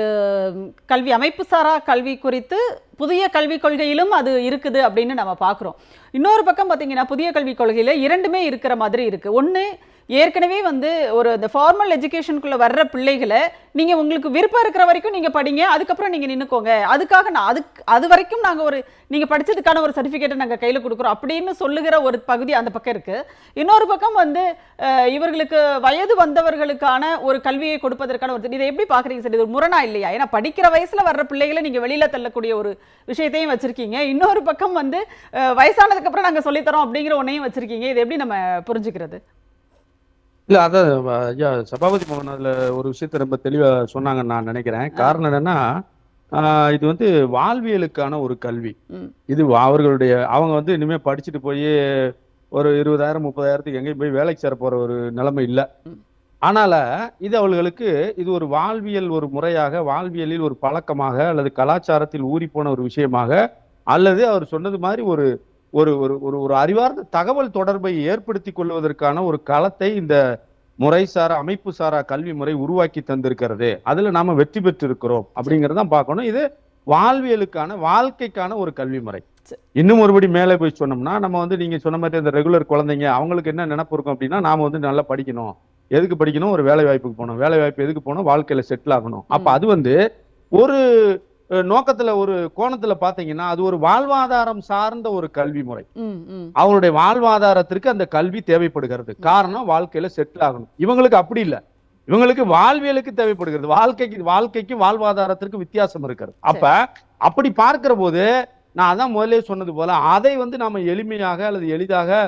கல்வி, அமைப்பு சாரா கல்வி குறித்து புதிய கல்விக் கொள்கையிலும் அது இருக்குது அப்படின்னு நம்ம பார்க்குறோம். இன்னொரு பக்கம் பார்த்தீங்கன்னா புதிய கல்விக் கொள்கையில் 2மே இருக்கிற மாதிரி இருக்குது. ஒன்று, ஏற்கனவே வந்து ஒரு இந்த ஃபார்மல் எஜுகேஷனுக்குள்ளே வர்ற பிள்ளைகளை நீங்கள் உங்களுக்கு விருப்பம் இருக்கிற வரைக்கும் நீங்கள் படிங்க, அதுக்கப்புறம் நீங்கள் நின்றுக்கோங்க, அதுக்காக அது வரைக்கும் நாங்கள் நீங்கள் படித்ததுக்கான ஒரு சர்டிஃபிகேட்டை நாங்கள் கையில் கொடுக்குறோம் அப்படின்னு சொல்லுகிற ஒரு பகுதி அந்த பக்கம் இருக்குது. இன்னொரு பக்கம் வந்து இவர்களுக்கு வயது வந்தவர்களுக்கான ஒரு கல்வியை கொடுப்பதற்கான ஒரு, இதை எப்படி பார்க்குறீங்க சார்? இது ஒரு முரணா இல்லையா? ஏன்னா படிக்கிற வயசில் வர்ற பிள்ளைகளை நீங்கள் வெளியில் தள்ளக்கூடிய ஒரு விஷயத்தையும் வச்சிருக்கீங்க, இன்னொரு பக்கம் வந்து வயசானதுக்கு அப்புறம் நாங்க சொல்லித்தரோம் அப்படிங்கிற ஒன்னையும் வச்சிருக்கீங்க. இது எப்படி நம்ம புரிஞ்சுக்கிறது? இல்ல அதான் ஐயா சபாபதி மோகன் அதுல ஒரு விஷயத்த ரொம்ப தெளிவா சொன்னாங்கன்னு நான் நினைக்கிறேன். காரணம் என்னன்னா, இது வந்து வாழ்வியலுக்கான ஒரு கல்வி. இது அவர்களுடைய அவங்க வந்து இனிமே படிச்சுட்டு போய் ஒரு 20,000 30,000க்கு எங்கேயும் போய் வேலைக்கு சேர போற ஒரு நிலைமை இல்லை. ஆனால இது அவர்களுக்கு இது ஒரு வாழ்வியல் ஒரு முறையாக, வாழ்வியலில் ஒரு பழக்கமாக, அல்லது கலாச்சாரத்தில் ஊறிப்போன ஒரு விஷயமாக, அல்லது அவர் சொன்னது மாதிரி ஒரு ஒரு ஒரு ஒரு ஒரு அறிவார்ந்த தகவல் தொடர்பை ஏற்படுத்தி கொள்வதற்கான ஒரு களத்தை இந்த முறைசாரா அமைப்பு சாரா கல்வி முறை உருவாக்கி தந்திருக்கிறது. அதுல நாம வெற்றி பெற்று இருக்கிறோம் அப்படிங்கறதான் பார்க்கணும். இது வாழ்வியலுக்கான வாழ்க்கைக்கான ஒரு கல்வி முறை. இன்னும் ஒருபடி மேலே போய் சொன்னோம்னா, நம்ம வந்து நீங்க சொன்ன மாதிரி இந்த ரெகுலர் குழந்தைங்க அவங்களுக்கு என்ன நினைப்பு இருக்கும் அப்படின்னா, நாம வந்து நல்லா படிக்கணும். எதுக்கு படிக்கணும்? ஒரு வேலை வாய்ப்புக்கு போகணும். வேலை வாய்ப்பு எதுக்கு போகணும்? வாழ்க்கையில செட்டில் ஆகணும். அப்ப அது வந்து ஒரு நோக்கத்துல ஒரு கோணத்துல பாத்தீங்கன்னா அது ஒரு வாழ்வாதாரம் சார்ந்த ஒரு கல்வி முறை. அவருடைய வாழ்வாதாரத்திற்கு அந்த கல்வி தேவைப்படுகிறது. காரணம் வாழ்க்கையில செட்டில் ஆகணும். இவங்களுக்கு அப்படி இல்லை, இவங்களுக்கு வாழ்வியலுக்கு தேவைப்படுகிறது. வாழ்க்கைக்கும் வாழ்வாதாரத்திற்கு வித்தியாசம் இருக்கிறது. அப்ப அப்படி பார்க்கிற போது நான் அதான் முதலே சொன்னது போல அதை வந்து நாம எளிமையாக அல்லது எளிதாக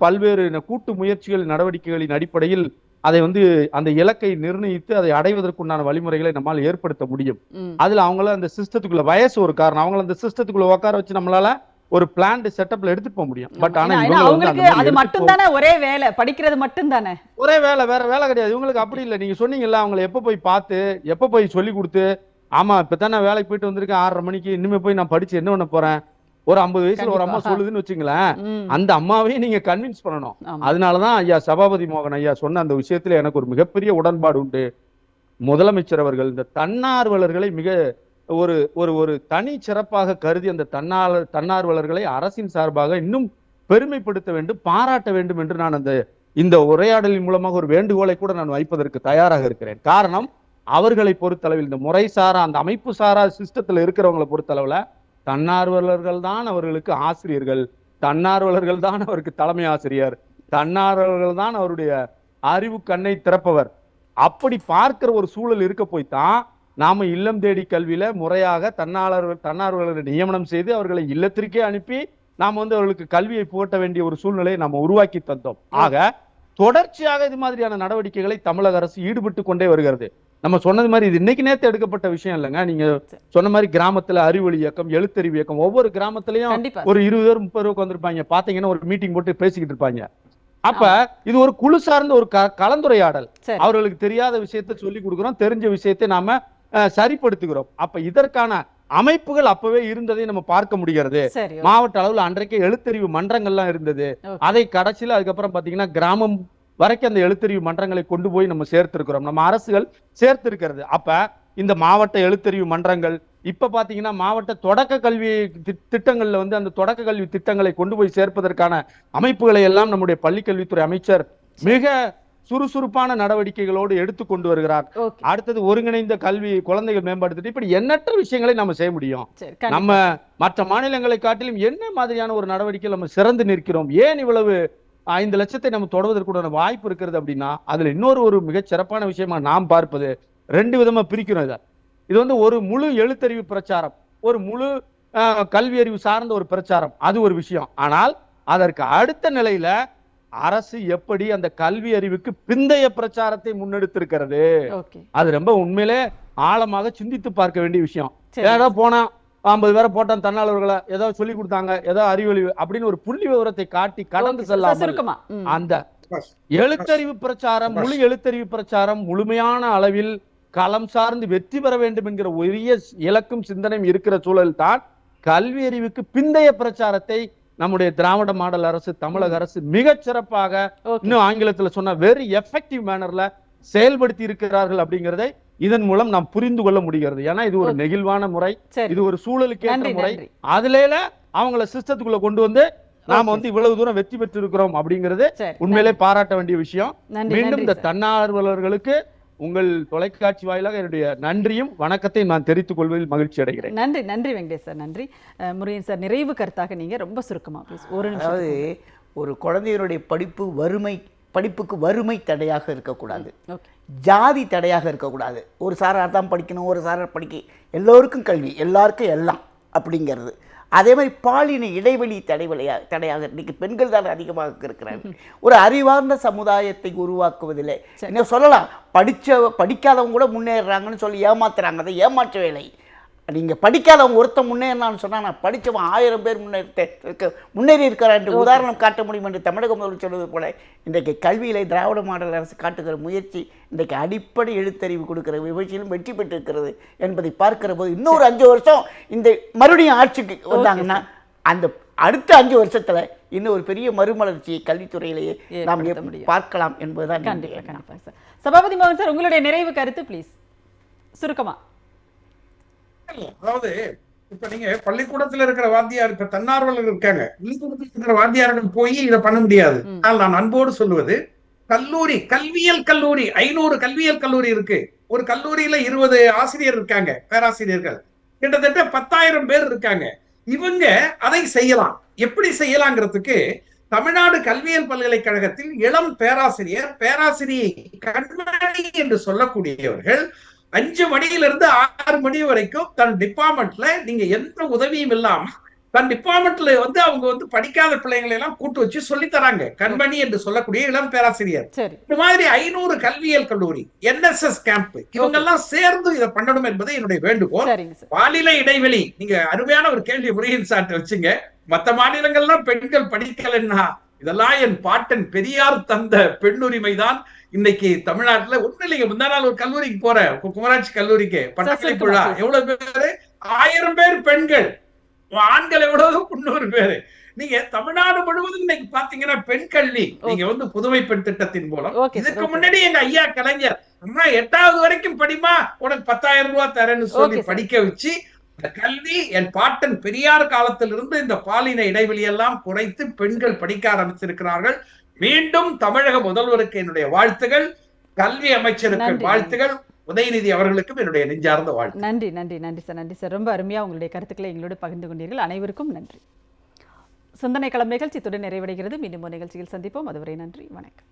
பல்வேறு கூட்டு முயற்சிகள் நடவடிக்கைகளின் அடிப்படையில் அதை வந்து அந்த இலக்கை நிர்ணயித்து அதை அடைவதற்குண்டான வழிமுறைகளை நம்மால் ஏற்படுத்த முடியும். அதுல அவங்கள அந்த சிஸ்டத்துக்குள்ள வயசு ஒரு காரணம், அவங்கள அந்த சிஸ்டத்துக்குள்ள உட்கார வச்சு நம்மளால ஒரு பிளான்ட் செட்டப்ல எடுத்துட்டு போக முடியும். பட் ஆனா அவங்களுக்கு அது மட்டும் தானே ஒரே வேலை, படிக்கிறது மட்டும் தானே ஒரே வேலை, வேற வேலை கிடையாது. இவங்களுக்கு அப்படி இல்லை. நீங்க சொன்னீங்கல்ல, அவங்களை எப்ப போய் பார்த்து எப்ப போய் சொல்லி கொடுத்து, ஆமா இப்பதான் நான் வேலைக்கு போயிட்டு வந்திருக்கேன் 6:30 மணிக்கு, இனிமே போய் நான் படிச்சு என்ன பண்ண போறேன், ஒரு 50 வயசுல ஒரு அம்மா சொல்லுதுன்னு வச்சுங்களேன், அந்த அம்மாவையும் நீங்க கன்வின்ஸ் பண்ணணும். அதனாலதான் ஐயா சபாபதி மோகன் ஐயா சொன்ன அந்த விஷயத்துல எனக்கு ஒரு மிகப்பெரிய உடன்பாடு உண்டு. முதலமைச்சர் அவர்கள் இந்த தன்னார்வலர்களை மிக ஒரு ஒரு ஒரு தனி சிறப்பாக கருதி அந்த தன்னார்வலர்களை அரசின் சார்பாக இன்னும் பெருமைப்படுத்த வேண்டும், பாராட்ட வேண்டும் என்று நான் இந்த உரையாடலின் மூலமாக ஒரு வேண்டுகோளை கூட நான் வைப்பதற்கு தயாராக இருக்கிறேன். காரணம், அவர்களை பொறுத்தளவில் இந்த முறைசாரா அந்த அமைப்பு சாரா சிஸ்டத்துல இருக்கிறவங்களை பொறுத்தளவுல தன்னார்வலர்கள் தான் அவர்களுக்கு ஆசிரியர்கள், தன்னார்வலர்கள் தான் அவருக்கு தலைமை ஆசிரியர், தன்னார்வலர்கள் தான் அவருடைய அறிவு கண்ணை திறப்பவர். அப்படி பார்க்கிற ஒரு சூழல் இருக்க போய்தான் நாம இல்லம் தேடி கல்வியில முறையாக தன்னார்வலர்களை நியமனம் செய்து அவர்களை இல்லத்திற்கே அனுப்பி நாம வந்து அவர்களுக்கு கல்வியை புகட்ட வேண்டிய ஒரு சூழ்நிலையை நம்ம உருவாக்கி தந்தோம். ஆக தொடர்ச்சியாக இது மாதிரியான நடவடிக்கைகளை தமிழக அரசு ஈடுபட்டு கொண்டே வருகிறது. நம்ம சொன்னது மாதிரி இது இன்னைக்கு நேத்து எடுக்கப்பட்ட விஷயம் இல்லைங்க. நீங்க சொன்ன மாதிரி கிராமத்துல அறிவொளி இயக்கம், எழுத்தறிவு இயக்கம், ஒவ்வொரு கிராமத்திலையும் ஒரு 20 பேர் 30 பேருக்கு வந்திருப்பாங்க. பாத்தீங்கன்னா ஒரு மீட்டிங் போட்டு பேசிக்கிட்டு இருப்பாங்க. அப்ப இது ஒரு குழு சார்ந்த ஒரு கலந்துரையாடல். அவர்களுக்கு தெரியாத விஷயத்தை சொல்லி கொடுக்கிறோம், தெரிஞ்ச விஷயத்தை நாம சரிப்படுத்துகிறோம். அப்ப இதற்கான அமைப்புகள் அப்பவே இருந்ததை நம்ம பார்க்க முடிகிறது. மாவட்ட அளவுல அன்றைக்கு எழுத்தறிவு மன்றங்கள்லாம் இருந்தது. அதை கடைசியில அதுக்கப்புறம் பாத்தீங்கன்னா கிராமம் வரைக்கும் அந்த எழுத்தறிவு மன்றங்களை கொண்டு போய் நம்ம சேர்த்திருக்கிறோம், நம்ம அரசுகள் சேர்த்திருக்கிறது. அப்ப இந்த மாவட்ட எழுத்தறிவு மன்றங்கள் இப்ப பாத்தீங்கன்னா மாவட்ட தொடக்க கல்வி திட்டங்கள்ல வந்து அந்த தொடக்க கல்வி திட்டங்களை கொண்டு போய் சேர்ப்பதற்கான அமைப்புகளை எல்லாம் நம்முடைய பள்ளிக்கல்வித்துறை அமைச்சர் மிக சுறுசுறுப்பான நடவடிக்கைகளோடு எடுத்து கொண்டு வருகிறார். அடுத்தது ஒருங்கிணைந்த கல்வி குழந்தைகள் மேம்பாடு, இப்படி எண்ணற்ற விஷயங்களை நம்ம செய்ய முடியும். நம்ம மற்ற மாநிலங்களை காட்டிலும் என்ன மாதிரியான ஒரு நடவடிக்கை நம்ம சிறந்து நிற்கிறோம், ஏன் இவ்வளவு 5 லட்சத்தை நம்ம தொடர்வதற்குண்டான வாய்ப்பு இருக்கிறது அப்படின்னா, அதுல இன்னொரு மிகச் சிறப்பான விஷயமா நாம் பார்ப்பது 2 விதமா பிரிக்கிறோம். இது வந்து ஒரு முழு எழுத்தறிவு பிரச்சாரம், ஒரு முழு கல்வி அறிவு சார்ந்த ஒரு பிரச்சாரம், அது ஒரு விஷயம். ஆனால் அதற்கு அடுத்த நிலையில அரசு எப்படி அந்த கல்வி அறிவுக்கு பிந்தைய பிரச்சாரத்தை முன்னெடுத்திருக்கிறது, அது ரொம்ப உண்மையிலே ஆழமாக சிந்தித்து பார்க்க வேண்டிய விஷயம். ஏதோ போனா 50 பேரை போட்டான் தன்னாளர்களை ஏதாவது சொல்லி கொடுத்தாங்க, ஏதோ அறிவொளி அப்படின்னு ஒரு புள்ளி விவரத்தை காட்டி கடந்து செல்லாம அந்த எழுத்தறிவு பிரச்சாரம், முழு எழுத்தறிவு பிரச்சாரம் முழுமையான அளவில் களம் சார்ந்து வெற்றி பெற வேண்டும் என்கிற உரிய இலக்கும் சிந்தனையும் இருக்கிற சூழல் தான் கல்வி அறிவுக்கு பிந்தைய பிரச்சாரத்தை நம்முடைய திராவிட மாடல் அரசு, தமிழக அரசு மிகச் சிறப்பாக, இன்னும் ஆங்கிலத்தில் சொன்ன வெரி எஃபெக்டிவ் மேனர்ல செயல்படுத்தி இருக்கிறார்கள் அப்படிங்கிறதை இதன் மூலம் நாம் புரிந்து கொள்ள முடிகிறது. ஏன்னா இது ஒரு நெகிழ்வான முறை, இது ஒரு சூழலுக்கு ஏற்ற முறை. அதுல அவங்கள சிஸ்டத்துக்குள்ள கொண்டு வந்து நாம வந்து இவ்வளவு தூரம் வெற்றி பெற்று இருக்கிறோம் அப்படிங்கிறது உண்மையிலே பாராட்ட வேண்டிய விஷயம். மீண்டும் இந்த தன்னார்வலர்களுக்கு உங்கள் தொலைக்காட்சி வாயிலாக என்னுடைய நன்றியும் வணக்கத்தையும் நான் தெரிவித்துக் கொள்வதில் மகிழ்ச்சி அடைகிறேன். நன்றி நன்றி வெங்கடேஷ் சார், நன்றி. முருகன் சார், நிறைவு கருத்தாக நீங்க ரொம்ப சுருக்கமா ஒரு நிமிஷம். அதாவது ஒரு குழந்தைகளுடைய படிப்புக்கு வறுமை தடையாக இருக்கக்கூடாது, ஜாதி தடையாக இருக்கக்கூடாது. ஒரு சாரார் தான் படிக்கணும், ஒரு சாரார் எல்லோருக்கும் கல்வி, எல்லாருக்கும் எல்லாம். அப்படிங்கிறது. அதே மாதிரி பாலின இடைவெளி தடையாக இன்றைக்கி பெண்கள் தான் அதிகமாக இருக்கிறாங்க. ஒரு அறிவார்ந்த சமுதாயத்தை உருவாக்குவதில்லை. இன்னும் சொல்லலாம், படிக்காதவங்க கூட முன்னேறுறாங்கன்னு சொல்லி ஏமாத்துறாங்க. அதை ஏமாற்ற வேலை. நீங்கள் படிக்காதவங்க ஒருத்தன் முன்னேறினான்னு சொன்னால் நான் படித்தவன் 1000 பேர் முன்னேறி இருக்கிறான் என்று உதாரணம் காட்ட முடியும் என்று தமிழக முதல்வர் சொல்வது போல இன்றைக்கு கல்வியிலே திராவிட மாடல் அரசு காட்டுகிற முயற்சி இன்றைக்கு அடிப்படை எழுத்தறிவு கொடுக்கிற முயற்சியிலும் வெற்றி பெற்றிருக்கிறது என்பதை பார்க்கிற போது இன்னொரு 5 வருஷம் இந்த மறுபடியும் ஆட்சிக்கு வந்தாங்கன்னா அந்த அடுத்த 5 வருஷத்தில் இன்னும் ஒரு பெரிய மறுமலர்ச்சியை கல்வித்துறையிலேயே நாம் பார்க்கலாம் என்பதுதான். கண்டிப்பாக சார். சபாபதி மோகன் சார், உங்களுடைய நிறைவு கருத்து ப்ளீஸ் சுருக்கமா. அதாவது இப்ப நீங்க பள்ளிக்கூடத்துல இருக்கிற வாத்தியார், இப்ப தன்னார்வலர்கள் இருக்காங்க, பள்ளிக்கூடத்துல இருக்கிற வாத்தியார்கள் போய் இதை பண்ண முடியாது. ஆனால் நான் அன்போடு சொல்லுவது, கல்லூரி, கல்வியல் கல்லூரி, 500 கல்வியல் கல்லூரி இருக்கு. ஒரு கல்லூரியில 20 ஆசிரியர் இருக்காங்க, பேராசிரியர்கள், கிட்டத்தட்ட 10,000 பேர் இருக்காங்க. இவங்க அதை செய்யலாம். எப்படி செய்யலாங்கிறதுக்கு தமிழ்நாடு கல்வியல் பல்கலைக்கழகத்தில் இளம் பேராசிரியை கண்மணி என்று சொல்லக்கூடியவர்கள் 5 மணியிலிருந்து 6 மணி வரைக்கும் தன் டிபார்ட்மெண்ட்ல நீங்க எந்த உதவியும் இல்லாம தன் டிபார்ட்மெண்ட்ல அவங்க படிக்காத பிள்ளைங்களை எல்லாம் கூட்டு வச்சு சொல்லி தராங்க. கண்மணி என்று சொல்லக்கூடிய இளம் பேராசிரியர். இந்த மாதிரி 500 கல்வியல் கல்லூரி, NSS கேம்ப், இவங்க எல்லாம் சேர்ந்து இதை பண்ணணும் என்பது என்னுடைய வேண்டுகோள். பாலின இடைவெளி, நீங்க அருமையான ஒரு கேள்வி முருகன் சார்ட்ட வச்சுங்க. மற்ற மாநிலங்கள்லாம் பெண்கள் படிக்கலன்னா இதெல்லாம் என் பாட்டன் பெரியார் தந்த பெண்ணுரிமை தான். இன்னைக்கு தமிழ்நாட்டுல ஒண்ணு இல்லைங்க. முந்தா நாள் ஒரு கல்லூரிக்கு போறேன், குமராட்சி கல்லூரிக்கு, பட்டக்கலை விழா. எவ்வளவு பேரு? 1000 பேர் பெண்கள், ஆண்கள் எவ்வளவு? 300 பேரு. நீங்க தமிழ்நாடு முழுவதும் இன்னைக்கு பாத்தீங்கன்னா பெண் கல்வி, நீங்க புதுமை பெண் திட்டத்தின் மூலம், இதுக்கு முன்னாடி எங்க ஐயா கலைஞர் 8வது வரைக்கும் படிமா, உனக்கு 10,000 ரூபாய் தரேன்னு சொல்லி படிக்க வச்சு, இந்த கல்வி என் பாட்டன் பெரியார் காலத்திலிருந்து இந்த பாலின இடைவெளி எல்லாம் குறைத்து பெண்கள் படிக்க ஆரம்பித்திருக்கிறார்கள். மீண்டும் தமிழக முதல்வருக்கு என்னுடைய வாழ்த்துகள், கல்வி அமைச்சருக்கு வாழ்த்துகள், உதயநிதி அவர்களுக்கும் என்னுடைய நெஞ்சார்ந்த வாழ்த்து. நன்றி நன்றி நன்றி சார். நன்றி சார். ரொம்ப அருமையா உங்களுடைய கருத்துக்களை எங்களோடு பகிர்ந்து கொண்டீர்கள். அனைவருக்கும் நன்றி. சிந்தனை களம் நிகழ்ச்சி இத்துடன் நிறைவடைகிறது. மீண்டும் ஒரு நிகழ்ச்சியில் சந்திப்போம். அதுவரை நன்றி, வணக்கம்.